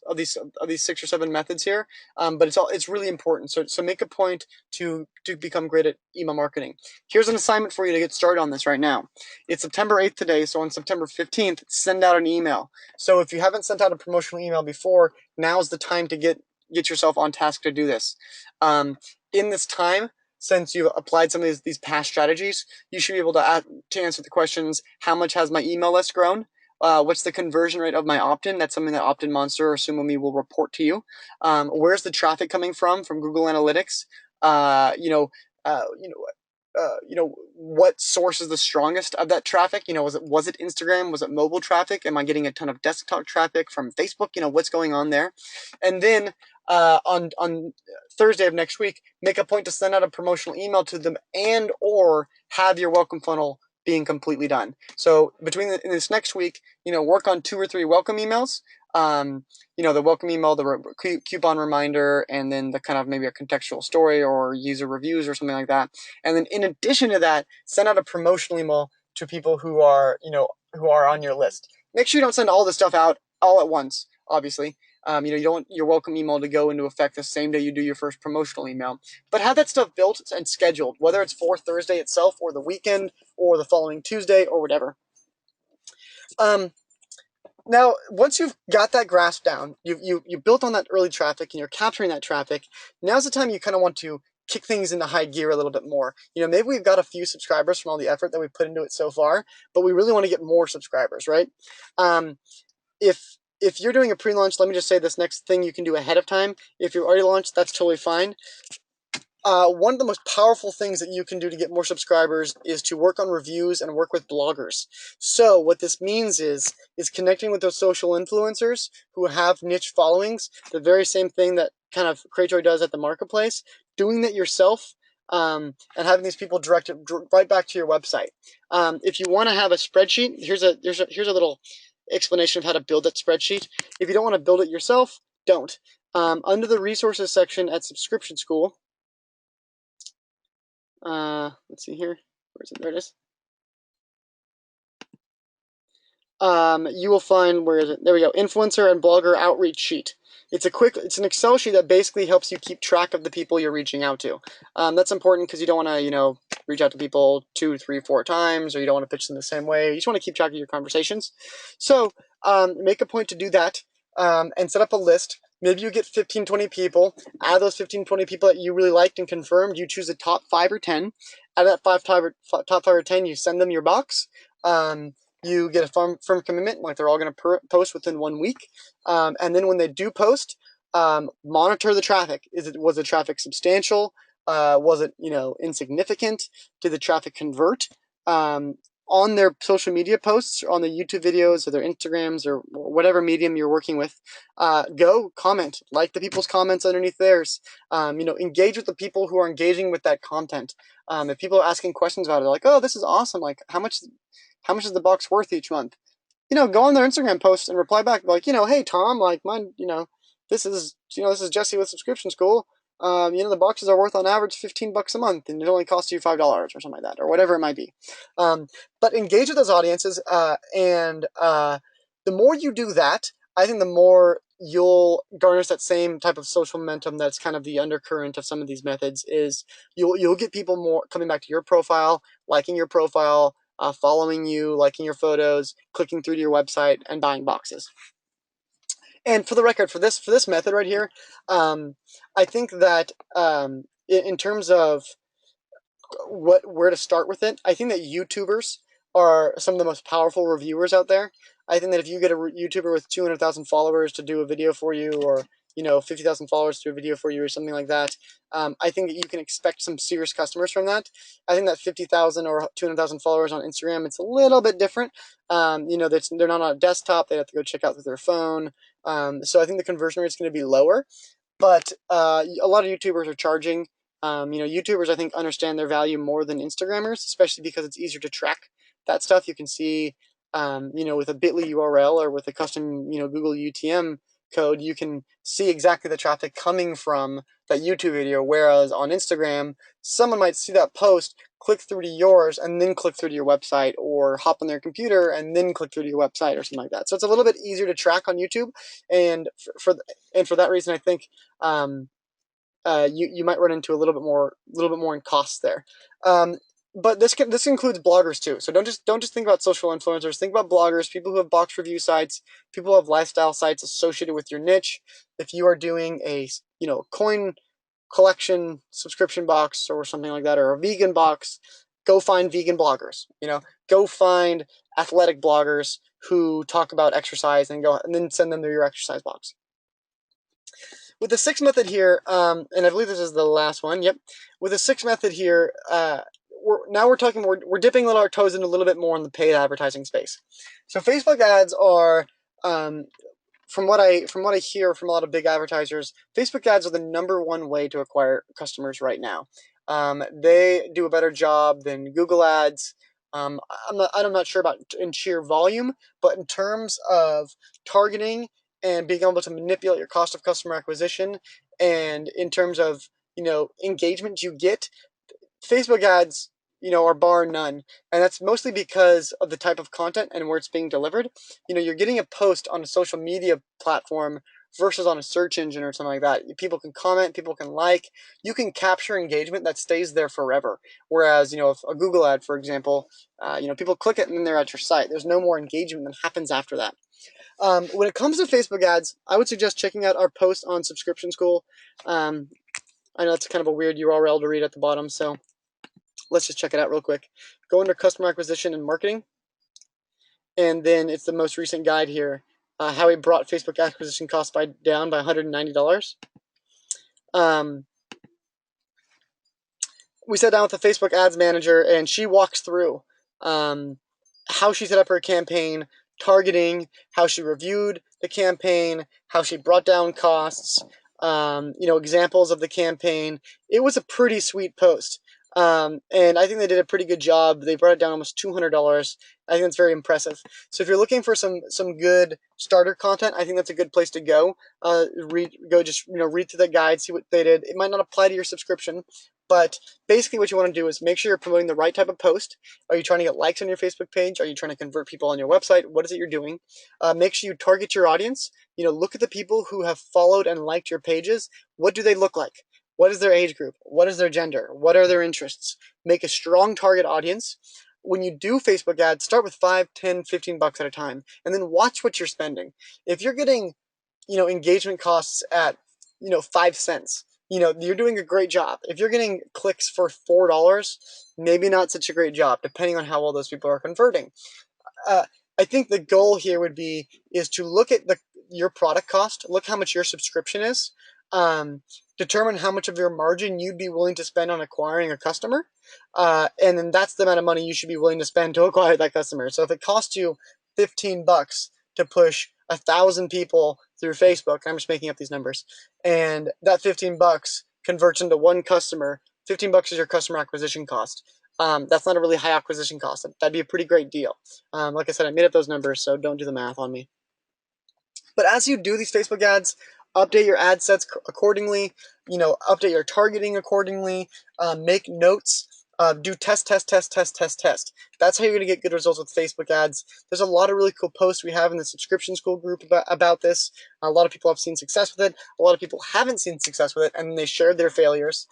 6 or 7 methods here, but it's really important. So make a point to become great at email marketing. Here's an assignment for you to get started on this right now. It's September 8th today, so on September 15th, send out an email. So if you haven't sent out a promotional email before, now's the time to get yourself on task to do this. In this time, since you've applied some of these past strategies, you should be able to answer the questions: how much has my email list grown? What's the conversion rate of my opt-in? That's something that Opt-in Monster or SumoMe will report to you. Where's the traffic coming from Google Analytics? what source is the strongest of that traffic? Was it Instagram? Was it mobile traffic? Am I getting a ton of desktop traffic from Facebook? What's going on there? And then on Thursday of next week, make a point to send out a promotional email to them and or have your welcome funnel being completely done. So between this next week, work on 2 or 3 welcome emails. The welcome email, the coupon reminder, and then the kind of maybe a contextual story or user reviews or something like that. And then in addition to that, send out a promotional email to people who are on your list. Make sure you don't send all this stuff out all at once, obviously. You don't want your welcome email to go into effect the same day you do your first promotional email, but have that stuff built and scheduled, whether it's for Thursday itself or the weekend or the following Tuesday or whatever. Now, once you've got that grasp down, you built on that early traffic and you're capturing that traffic, now's the time you kind of want to kick things into high gear a little bit more. Maybe we've got a few subscribers from all the effort that we've put into it so far, but we really want to get more subscribers, right? If you're doing a pre-launch, let me just say this next thing you can do ahead of time. If you're already launched, that's totally fine. One of the most powerful things that you can do to get more subscribers is to work on reviews and work with bloggers. So what this means is connecting with those social influencers who have niche followings, the very same thing that kind of Cratejoy does at the marketplace, doing that yourself, and having these people direct it right back to your website. If you want to have a spreadsheet, here's a little explanation of how to build that spreadsheet. If you don't want to build it yourself, don't. Under the resources section at Subscription School, let's see here. Where is it? There it is. You will find, where is it? There we go. Influencer and blogger outreach sheet. It's an Excel sheet that basically helps you keep track of the people you're reaching out to. That's important because you don't want to, reach out to people 2, 3, 4 times, or you don't want to pitch them the same way. You just want to keep track of your conversations. So, make a point to do that, and set up a list. Maybe you get 15, 20 people. Out of those 15, 20 people that you really liked and confirmed, you choose the top 5 or 10. Out of that top 5 or 10, you send them your box. You get a firm commitment, like they're all going to post within 1 week. And then when they do post, monitor the traffic. Was the traffic substantial? Was it, insignificant? Did the traffic convert? On their social media posts, or on the YouTube videos, or their Instagrams, or whatever medium you're working with, go comment, like the people's comments underneath theirs. Engage with the people who are engaging with that content. If people are asking questions about it, like, oh, this is awesome. Like, how much is the box worth each month? Go on their Instagram post and reply back, like, hey, Tom, like, mine, this is Jesse with Subscription School. The boxes are worth on average $15 a month, and it only costs you $5 or something like that, or whatever it might be. But engage with those audiences, and the more you do that, I think the more you'll garnish that same type of social momentum. That's kind of the undercurrent of some of these methods. Is you'll get people more coming back to your profile, liking your profile, following you, liking your photos, clicking through to your website, and buying boxes. And for the record, for this method right here, I think that in terms of where to start with it, I think that YouTubers are some of the most powerful reviewers out there. I think that if you get a YouTuber with 200,000 followers to do a video for you, or 50,000 followers to do a video for you, or something like that, I think that you can expect some serious customers from that. I think that 50,000 or 200,000 followers on Instagram, it's a little bit different. They're not on a desktop; they have to go check out with their phone. So I think the conversion rate is going to be lower. But a lot of YouTubers are charging. YouTubers, I think, understand their value more than Instagrammers, especially because it's easier to track that stuff. You can see, with a bit.ly URL or with a custom, Google UTM code, you can see exactly the traffic coming from that YouTube video. Whereas on Instagram, someone might see that post, click through to yours, and then click through to your website, or hop on their computer and then click through to your website, or something like that. So it's a little bit easier to track on YouTube, and for that reason, I think you might run into a little bit more in costs there. But this includes bloggers too. So don't just think about social influencers. Think about bloggers, people who have box review sites, people who have lifestyle sites associated with your niche. If you are doing a coin collection subscription box or something like that, or a vegan box, go find vegan bloggers. Go find athletic bloggers who talk about exercise, and then send them your exercise box. With the 6th method here, and I believe this is the last one. Yep. With the 6th method here, we're dipping a little our toes in a little bit more in the paid advertising space. So Facebook ads are, from what I hear from a lot of big advertisers, Facebook ads are the #1 way to acquire customers right now. They do a better job than Google ads. I'm not sure about in sheer volume, but in terms of targeting and being able to manipulate your cost of customer acquisition, and in terms of engagement you get, Facebook ads, are bar none, and that's mostly because of the type of content and where it's being delivered. You're getting a post on a social media platform versus on a search engine or something like that. People can comment, people can like, you can capture engagement that stays there forever. Whereas, if a Google ad, for example, people click it and then they're at your site. There's no more engagement that happens after that. When it comes to Facebook ads, I would suggest checking out our post on Subscription School. I know it's kind of a weird URL to read at the bottom, so let's just check it out real quick. Go under customer acquisition and marketing, and then it's the most recent guide here, how we brought Facebook acquisition costs down by $190. We sat down with the Facebook ads manager, and she walks through how she set up her campaign, targeting, how she reviewed the campaign, how she brought down costs, examples of the campaign. It was a pretty sweet post. And I think they did a pretty good job. They brought it down almost $200. I think that's very impressive. So if you're looking for some good starter content, I think that's a good place to go. Read through the guide, see what they did. It might not apply to your subscription, but basically what you want to do is make sure you're promoting the right type of post. Are you trying to get likes on your Facebook page? Are you trying to convert people on your website? What is it you're doing? Make sure you target your audience. Look at the people who have followed and liked your pages. What do they look like? What is their age group? What is their gender? What are their interests? Make a strong target audience. When you do Facebook ads, start with $5, $10, $15 at a time, and then watch what you're spending. If you're getting, engagement costs at, 5 cents, you're doing a great job. If you're getting clicks for $4, maybe not such a great job, depending on how well those people are converting. I think the goal here is to look at your product cost, look how much your subscription is, determine how much of your margin you'd be willing to spend on acquiring a customer, and then that's the amount of money you should be willing to spend to acquire that customer. So if it costs you $15 to push 1,000 people through Facebook, I'm just making up these numbers, and that $15 converts into one customer, $15 is your customer acquisition cost. That's not a really high acquisition cost. That'd be a pretty great deal. Like I said, I made up those numbers, so don't do the math on me. But as you do these Facebook ads, update your ad sets accordingly, update your targeting accordingly, make notes, do test. That's how you're going to get good results with Facebook ads. There's a lot of really cool posts we have in the Subscription School group about this. A lot of people have seen success with it. A lot of people haven't seen success with it, and they shared their failures,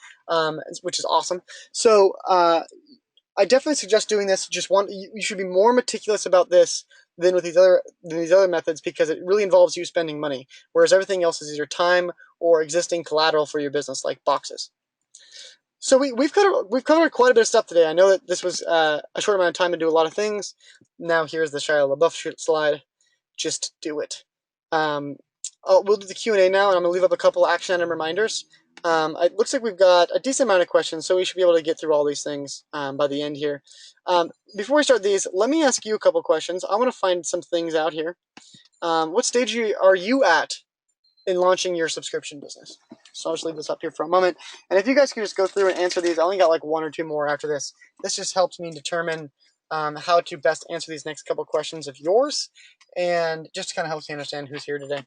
which is awesome. So I definitely suggest doing this. You should be more meticulous about this than with these other methods, because it really involves you spending money, whereas everything else is either time or existing collateral for your business, like boxes. So we've covered quite a bit of stuff today. I know that this was a short amount of time to do a lot of things. Now here's the Shia LaBeouf slide. Just do it. We'll do the Q&A now, and I'm going to leave up a couple action item reminders. It looks like we've got a decent amount of questions, so we should be able to get through all these things by the end here. Before we start these, let me ask you a couple questions. I want to find some things out here. What stage are you at in launching your subscription business? So I'll just leave this up here for a moment. And if you guys can just go through and answer these, I only got like 1 or 2 more after this. This just helps me determine how to best answer these next couple questions of yours, and just kind of helps me understand who's here today.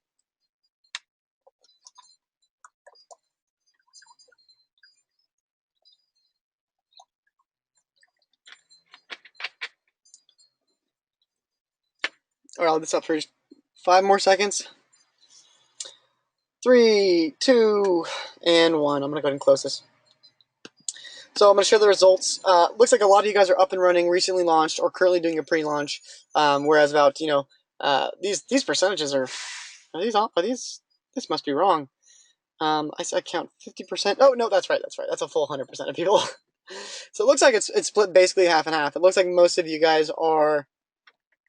All right, I'll leave this up for just 5 more seconds. 3, 2, and 1. I'm going to go ahead and close this. So I'm going to share the results. Looks like a lot of you guys are up and running, recently launched, or currently doing a pre-launch. Whereas about, these percentages are these? This must be wrong. I count 50%. Oh, no, that's right. That's a full 100% of people. So it looks like it's split basically half and half. It looks like most of you guys are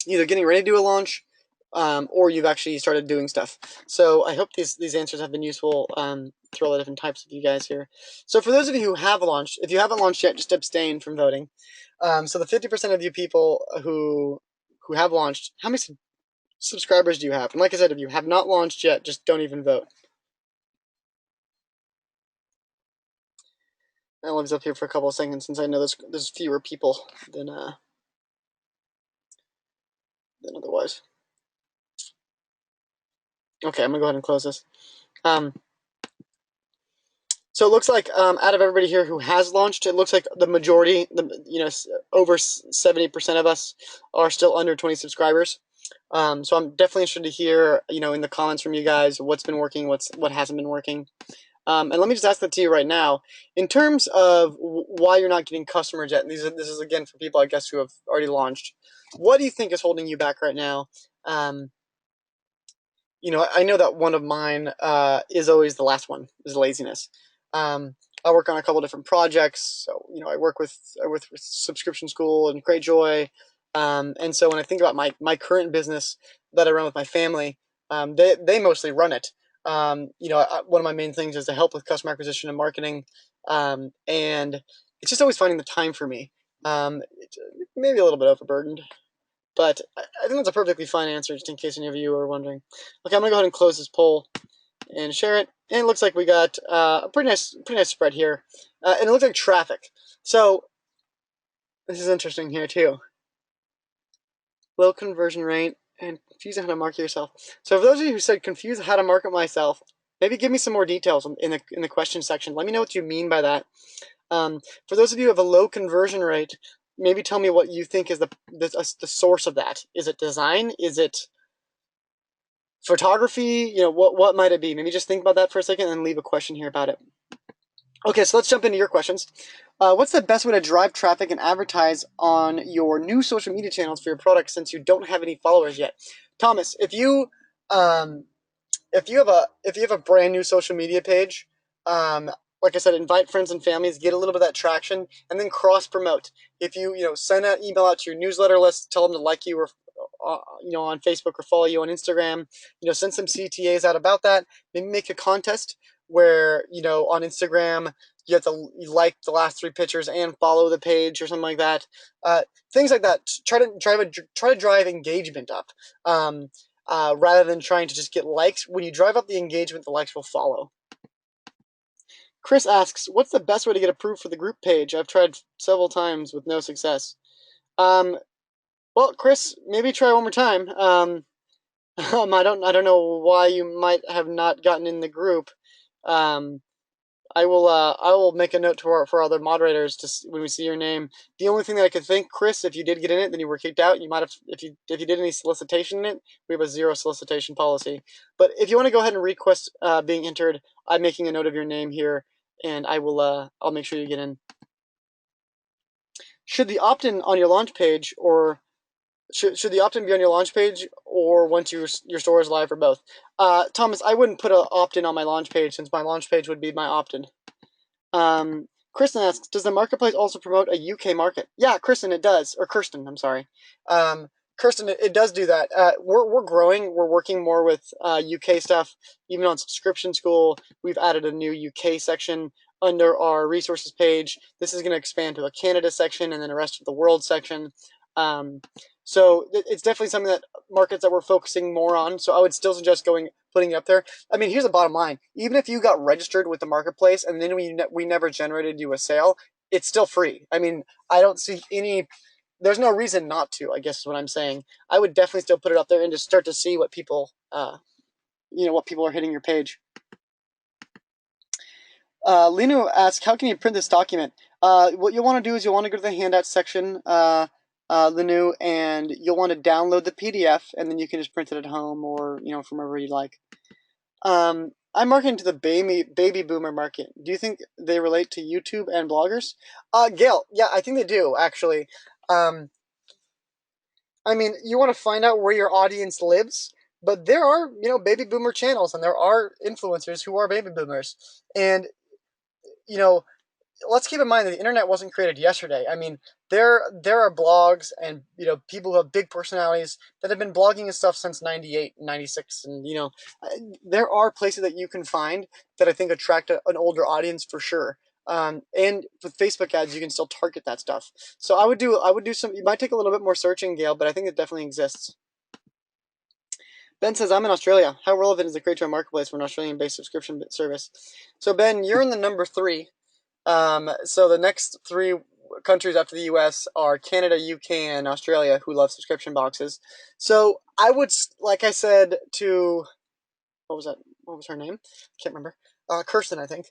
either getting ready to do a launch, or you've actually started doing stuff. So I hope these answers have been useful to all the different types of you guys here. So for those of you who have launched, if you haven't launched yet, just abstain from voting. So the 50% of you people who have launched, how many subscribers do you have? And like I said, if you have not launched yet, just don't even vote. I'll leave this up here for a couple of seconds since I know there's fewer people than otherwise. Okay, I'm gonna go ahead and close this. So it looks like out of everybody here who has launched, it looks like the majority, over 70% of us are still under 20 subscribers. So I'm definitely interested to hear, in the comments from you guys, what's been working, what hasn't been working. And let me just ask that to you right now. In terms of why you're not getting customers yet, and this is again for people, I guess, who have already launched, what do you think is holding you back right now? I know that one of mine is always the last one, is laziness. I work on a couple different projects. So, I work with Subscription School and Cratejoy. And so when I think about my current business that I run with my family, they mostly run it. One of my main things is to help with customer acquisition and marketing. And it's just always finding the time for me. Maybe a little bit overburdened. But I think that's a perfectly fine answer, just in case any of you are wondering. Okay, I'm gonna go ahead and close this poll and share it. And it looks like we got a pretty nice spread here, and it looks like traffic. So this is interesting here too. Low conversion rate and confused how to market yourself. So for those of you who said confused how to market myself, maybe give me some more details in the question section. Let me know what you mean by that. For those of you who have a low conversion rate, maybe tell me what you think is the source of that. Is it design? Is it photography? What might it be? Maybe just think about that for a second and leave a question here about it. Okay, so let's jump into your questions. What's the best way to drive traffic and advertise on your new social media channels for your product since you don't have any followers yet? Thomas, if you have a brand new social media page, like I said, invite friends and families, get a little bit of that traction, and then cross promote. If you send an email out to your newsletter list, tell them to like you or on Facebook or follow you on Instagram. Send some CTAs out about that. Maybe make a contest where on Instagram you have to like the last 3 pictures and follow the page or something like that. Things like that. Try to drive engagement up. Rather than trying to just get likes. When you drive up the engagement, the likes will follow. Chris asks, what's the best way to get approved for the group page? I've tried several times with no success. Well, Chris, maybe try one more time. I don't know why you might have not gotten in the group. I will make a note for other moderators when we see your name. The only thing that I could think, Chris, if you did get in it, then you were kicked out. You might have, if you did any solicitation in it, we have a 0 solicitation policy. But if you want to go ahead and request being entered, I'm making a note of your name here, and I'll make sure you get in. Should the opt-in on your launch page, or should the opt-in be on your launch page, or once your store is live, or both? Thomas, I wouldn't put an opt-in on my launch page, since my launch page would be my opt-in. Kristen asks, does the marketplace also promote a UK market? Yeah, Kristen, it does. Or Kirsten, I'm sorry. Kirsten, it does do that. We're growing. We're working more with UK stuff. Even on Subscription School, we've added a new UK section under our resources page. This is going to expand to a Canada section and then a rest of the world section. So it's definitely something that markets that we're focusing more on. So I would still suggest putting it up there. I mean, here's the bottom line. Even if you got registered with the marketplace and then we never generated you a sale, it's still free. I mean, I don't see there's no reason not to, I guess is what I'm saying. I would definitely still put it up there and just start to see what people, what people are hitting your page. Lino asks, how can you print this document? What you'll want to do is you'll want to go to the handout section, Linu, and you'll want to download the PDF, and then you can just print it at home or from wherever you like. I'm marketing to the baby boomer market. Do you think they relate to YouTube and bloggers? Gail, yeah, I think they do actually. I mean, you want to find out where your audience lives, but there are baby boomer channels, and there are influencers who are baby boomers, and let's keep in mind that the internet wasn't created yesterday. I mean, there are blogs and people who have big personalities that have been blogging and stuff since 98, 96, and there are places that you can find that I think attract an older audience for sure. And with Facebook ads, you can still target that stuff. So I would do some. You might take a little bit more searching, Gail, but I think it definitely exists. Ben says, I'm in Australia. How relevant is the Cratejoy marketplace for an Australian-based subscription service? So Ben, you're in the number 3. So the next 3 countries after the U.S. are Canada, UK, and Australia, who love subscription boxes. So I would, like I said to, what was that? What was her name? Can't remember. Kirsten, I think.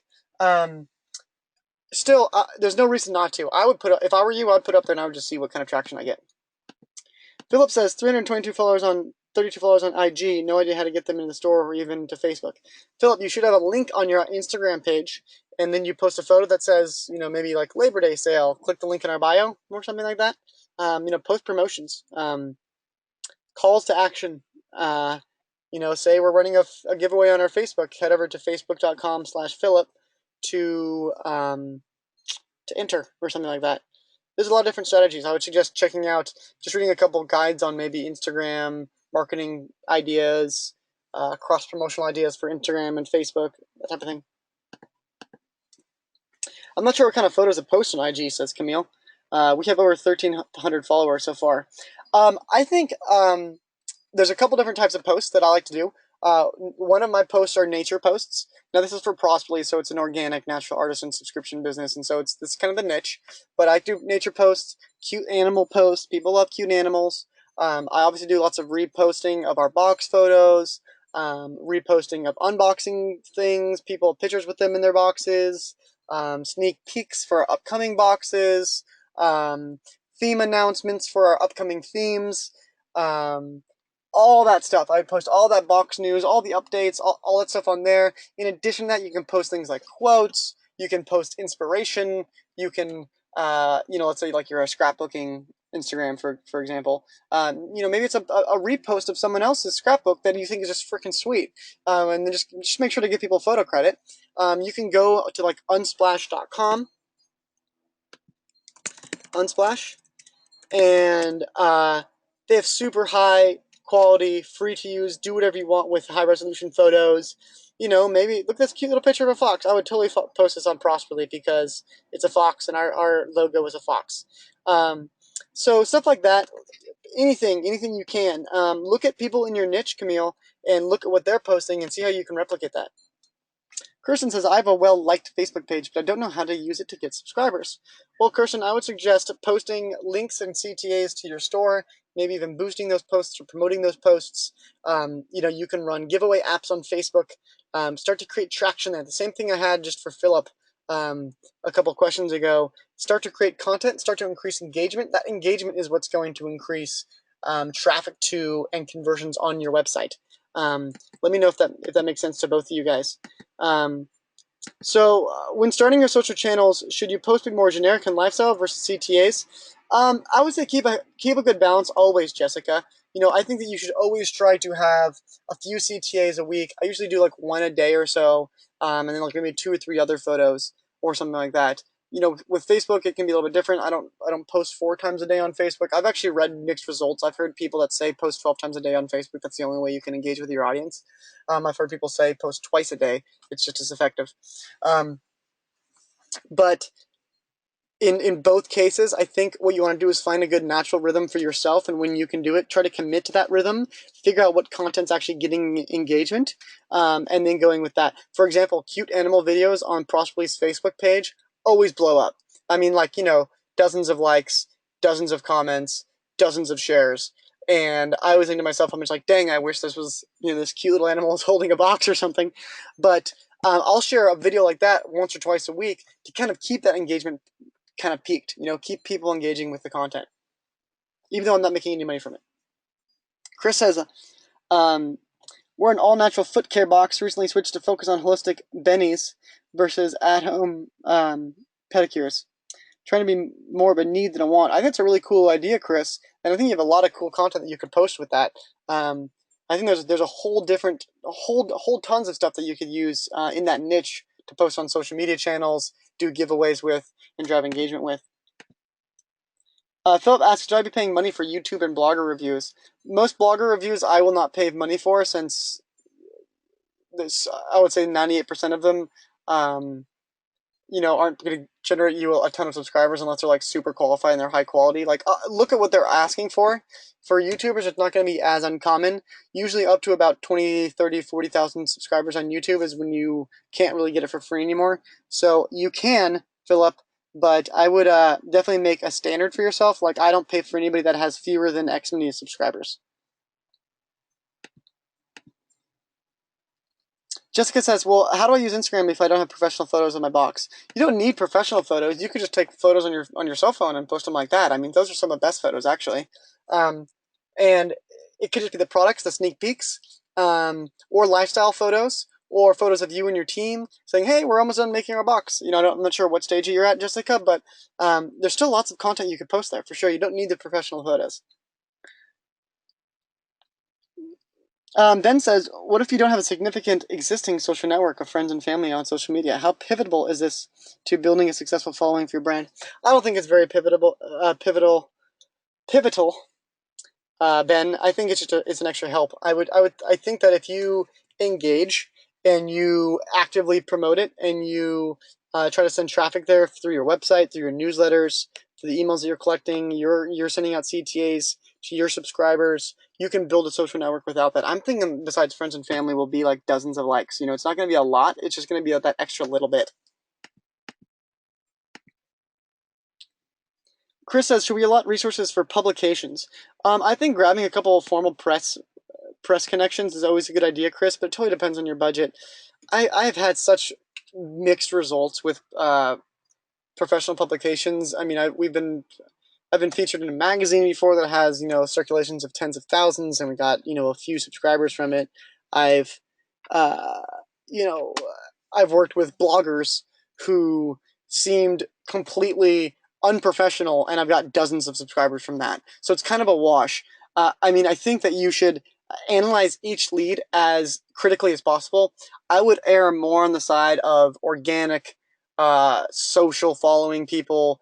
Still, there's no reason not to. I would if I were you, I'd put up there and I would just see what kind of traction I get. Philip says 322 followers on 32 followers on IG. No idea how to get them in the store or even to Facebook. Philip, you should have a link on your Instagram page, and then you post a photo that says, maybe like Labor Day sale. Click the link in our bio or something like that. Post promotions, calls to action. Say we're running a giveaway on our Facebook. Head over to facebook.com/Philip to enter or something like that. There's a lot of different strategies. I would suggest checking out, just reading a couple of guides on maybe Instagram marketing ideas, cross-promotional ideas for Instagram and Facebook, that type of thing. I'm not sure what kind of photos to post on IG, says Camille. We have over 1,300 followers so far. I think there's a couple different types of posts that I like to do. One of my posts are nature posts. Now this is for Prosperly, so it's an organic, natural artisan subscription business, and so it's kind of the niche. But I do nature posts, cute animal posts. People love cute animals. I obviously do lots of reposting of our box photos, reposting of unboxing things, people pictures with them in their boxes, sneak peeks for our upcoming boxes, theme announcements for our upcoming themes. All that stuff. I post all that box news, all the updates, all that stuff on there. In addition to that, you can post things like quotes. You can post inspiration. You can, let's say like you're a scrapbooking Instagram, for example. Maybe it's a repost of someone else's scrapbook that you think is just freaking sweet. And then just make sure to give people photo credit. You can go to like unsplash.com, Unsplash, and they have super high quality, free to use, do whatever you want with high resolution photos. Maybe look at this cute little picture of a fox. I would totally post this on Prosperly because it's a fox and our logo is a fox. So stuff like that. Anything you can. Look at people in your niche, Camille, and look at what they're posting and see how you can replicate that. Kirsten says, I have a well-liked Facebook page, but I don't know how to use it to get subscribers. Well, Kirsten, I would suggest posting links and CTAs to your store, maybe even boosting those posts or promoting those posts. You can run giveaway apps on Facebook, start to create traction there. The same thing I had just for Philip a couple questions ago. Start to create content, start to increase engagement. That engagement is what's going to increase traffic to and conversions on your website. Let me know if that makes sense to both of you guys. When starting your social channels, should you post more generic and lifestyle versus CTAs? I would say keep a good balance always, Jessica. I think that you should always try to have a few CTAs a week. I usually do like one a day or so, and then like maybe 2 or 3 other photos or something like that. With Facebook, it can be a little bit different. I don't post 4 times a day on Facebook. I've actually read mixed results. I've heard people that say post 12 times a day on Facebook. That's the only way you can engage with your audience. I've heard people say post twice a day. It's just as effective. But in both cases, I think what you want to do is find a good natural rhythm for yourself, and when you can do it, try to commit to that rhythm, figure out what content's actually getting engagement, and then going with that. For example, cute animal videos on Prosperly's Facebook page always blow up. I mean, dozens of likes, dozens of comments, dozens of shares. And I always think to myself, I'm just like, dang, I wish this was, this cute little animal is holding a box or something. But I'll share a video like that once or twice a week to kind of keep that engagement kind of peaked, keep people engaging with the content, even though I'm not making any money from it. Chris says, we're an all-natural foot care box, recently switched to focus on holistic bennies versus at-home pedicures. Trying to be more of a need than a want. I think it's a really cool idea, Chris, and I think you have a lot of cool content that you could post with that. I think there's a whole tons of stuff that you could use in that niche to post on social media channels, do giveaways with and drive engagement with. Philip asks, should I be paying money for YouTube and blogger reviews? Most blogger reviews I will not pay money for, since this, I would say 98% of them, aren't going to generate you a ton of subscribers unless they're like super qualified and they're high quality. Like, look at what they're asking for. For YouTubers, it's not going to be as uncommon. Usually up to about 20, 30, 40,000 subscribers on YouTube is when you can't really get it for free anymore. So you can fill up, but I would definitely make a standard for yourself. Like, I don't pay for anybody that has fewer than X many subscribers. Jessica says, well, how do I use Instagram if I don't have professional photos in my box? You don't need professional photos. You could just take photos on your cell phone and post them like that. I mean, those are some of the best photos, actually. And it could just be the products, the sneak peeks, or lifestyle photos, or photos of you and your team saying, hey, we're almost done making our box. I'm not sure what stage you're at, Jessica, but there's still lots of content you could post there, for sure. You don't need the professional photos. Ben says, what if you don't have a significant existing social network of friends and family on social media? How pivotal is this to building a successful following for your brand? I don't think it's very pivotal, Ben. I think it's an extra help. I think that if you engage and you actively promote it and you try to send traffic there through your website, through your newsletters, through the emails that you're collecting, you're sending out CTAs to your subscribers, you can build a social network without that. I'm thinking besides friends and family will be like dozens of likes. It's not going to be a lot. It's just going to be that extra little bit. Chris says, should we allot resources for publications? I think grabbing a couple of formal press connections is always a good idea, Chris, but it totally depends on your budget. I've had such mixed results with professional publications. I mean, I've been featured in a magazine before that has circulations of tens of thousands, and we got a few subscribers from it. I've uh, you know I've worked with bloggers who seemed completely unprofessional, and I've got dozens of subscribers from that. So it's kind of a wash. I mean, I think that you should analyze each lead as critically as possible. I would err more on the side of organic, social following people,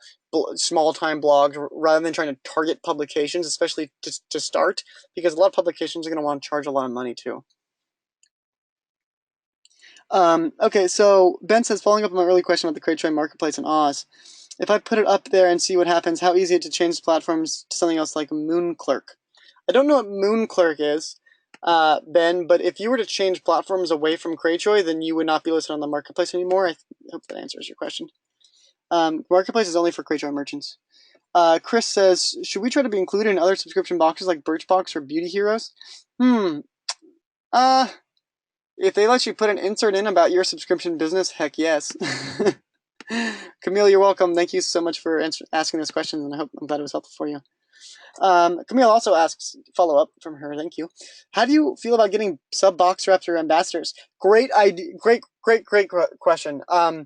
small time blogs, rather than trying to target publications, especially to start, because a lot of publications are going to want to charge a lot of money too. Okay, so Ben says, following up on my early question about the Cratejoy marketplace in Oz, if I put it up there and see what happens, how easy is it to change platforms to something else like Moonclerk? I don't know what Moonclerk is, Ben, but if you were to change platforms away from Cratejoy, then you would not be listed on the marketplace anymore. I hope that answers your question. Marketplace is only for Cratejoy merchants. Chris says, should we try to be included in other subscription boxes like Birchbox or Beauty Heroes? If they let you put an insert in about your subscription business, heck yes. Camille, you're welcome. Thank you so much for asking this question, and I'm glad it was helpful for you. Camille also asks, follow up from her, thank you. How do you feel about getting sub box reps or ambassadors? Great idea, great question. I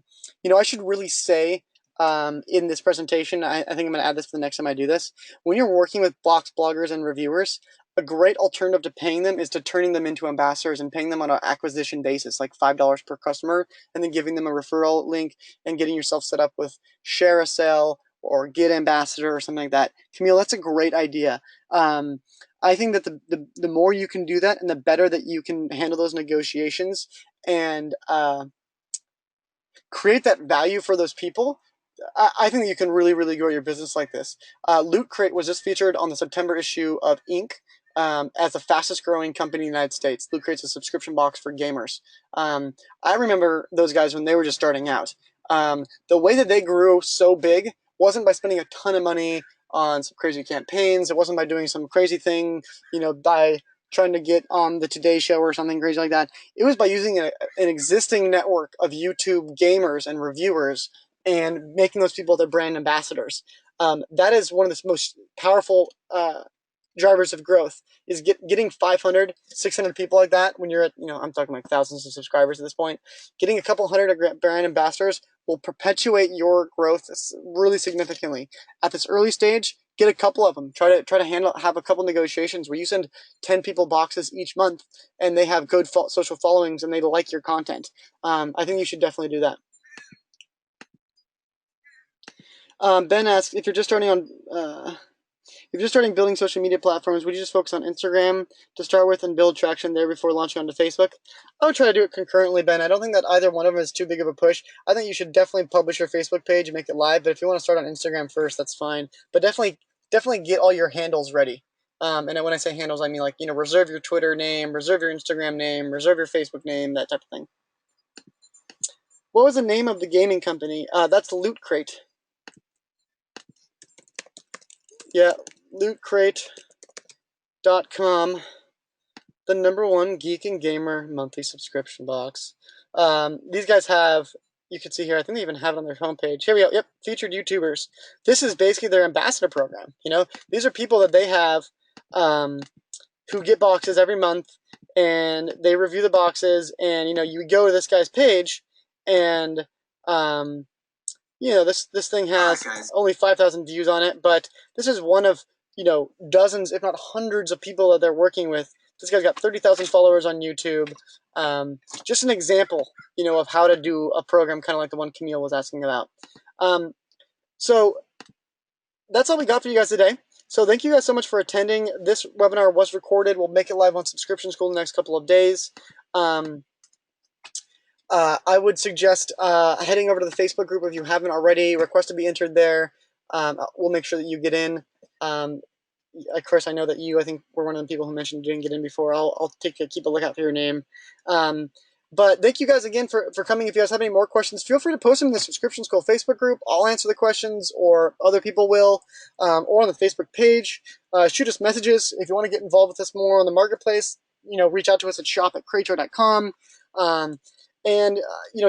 should really say in this presentation, I think I'm going to add this for the next time I do this. When you're working with box bloggers and reviewers, a great alternative to paying them is to turning them into ambassadors and paying them on an acquisition basis, like $5 per customer, and then giving them a referral link and getting yourself set up with Share a Sale or Get Ambassador or something like that. Camille, that's a great idea. I think that the more you can do that and the better that you can handle those negotiations and create that value for those people, I think you can really, really grow your business like this. Loot Crate was just featured on the September issue of Inc. As the fastest growing company in the United States. Loot Crate's a subscription box for gamers. I remember those guys when they were just starting out. The way that they grew so big wasn't by spending a ton of money on some crazy campaigns. It wasn't by doing some crazy thing, by trying to get on the Today Show or something crazy like that. It was by using an existing network of YouTube gamers and reviewers and making those people their brand ambassadors. That is one of the most powerful drivers of growth, is getting 500, 600 people like that when you're at, I'm talking like thousands of subscribers at this point. Getting a couple hundred brand ambassadors will perpetuate your growth really significantly. At this early stage, get a couple of them. Try to have a couple negotiations where you send 10 people boxes each month and they have good social followings and they like your content. I think you should definitely do that. Ben asks if you're just starting on if you're just starting building social media platforms, would you just focus on Instagram to start with and build traction there before launching onto Facebook? I would try to do it concurrently, Ben. I don't think that either one of them is too big of a push. I think you should definitely publish your Facebook page and make it live. But if you want to start on Instagram first, that's fine. But definitely get all your handles ready. And when I say handles, I mean like reserve your Twitter name, reserve your Instagram name, reserve your Facebook name, that type of thing. What was the name of the gaming company? That's Loot Crate. Yeah, lootcrate.com, the #1 geek and gamer monthly subscription box. These guys have, you can see here, I think they even have it on their homepage. Here we go. Yep, featured YouTubers. This is basically their ambassador program. These are people that they have who get boxes every month, and they review the boxes. And you go to this guy's page, and this thing has only 5,000 views on it, but this is one of dozens, if not hundreds, of people that they're working with. This guy's got 30,000 followers on YouTube. Just an example, of how to do a program kind of like the one Camille was asking about. So that's all we got for you guys today. So thank you guys so much for attending. This webinar was recorded. We'll make it live on Subscription School in the next couple of days. I would suggest heading over to the Facebook group if you haven't already. Request to be entered there. We'll make sure that you get in. Chris, I know that I think were one of the people who mentioned you didn't get in before. I'll keep a lookout for your name. But thank you guys again for coming. If you guys have any more questions, feel free to post them in the Subscription School Facebook group. I'll answer the questions, or other people will, or on the Facebook page. Shoot us messages if you want to get involved with us more on the marketplace. Reach out to us at shop@cratejoy.com. And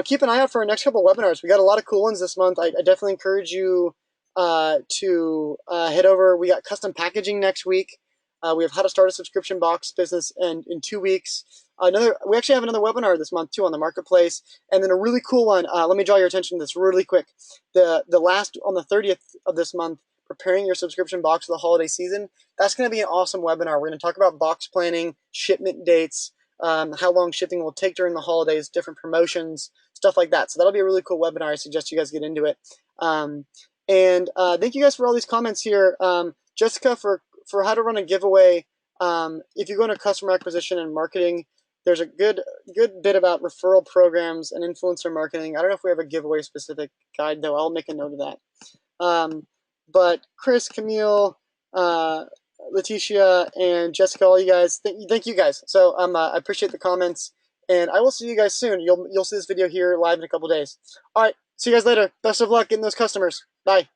keep an eye out for our next couple of webinars. We got a lot of cool ones this month. I definitely encourage you to head over. We got custom packaging next week. We have how to start a subscription box business in 2 weeks. We actually have another webinar this month too on the marketplace, and then a really cool one. Let me draw your attention to this really quick. The last on the 30th of this month, preparing your subscription box for the holiday season. That's going to be an awesome webinar. We're going to talk about box planning, shipment dates, how long shipping will take during the holidays, different promotions, stuff like that. So that'll be a really cool webinar. I suggest you guys get into it. And thank you guys for all these comments here. Jessica, for how to run a giveaway. If you go into customer acquisition and marketing, there's a good bit about referral programs and influencer marketing. I don't know if we have a giveaway specific guide though. I'll make a note of that. But Chris, Camille, Letitia, and Jessica, all you guys, thank you guys. So I appreciate the comments, and I will see you guys soon. You'll see this video here live in a couple days. All right, see you guys later. Best of luck getting those customers. Bye.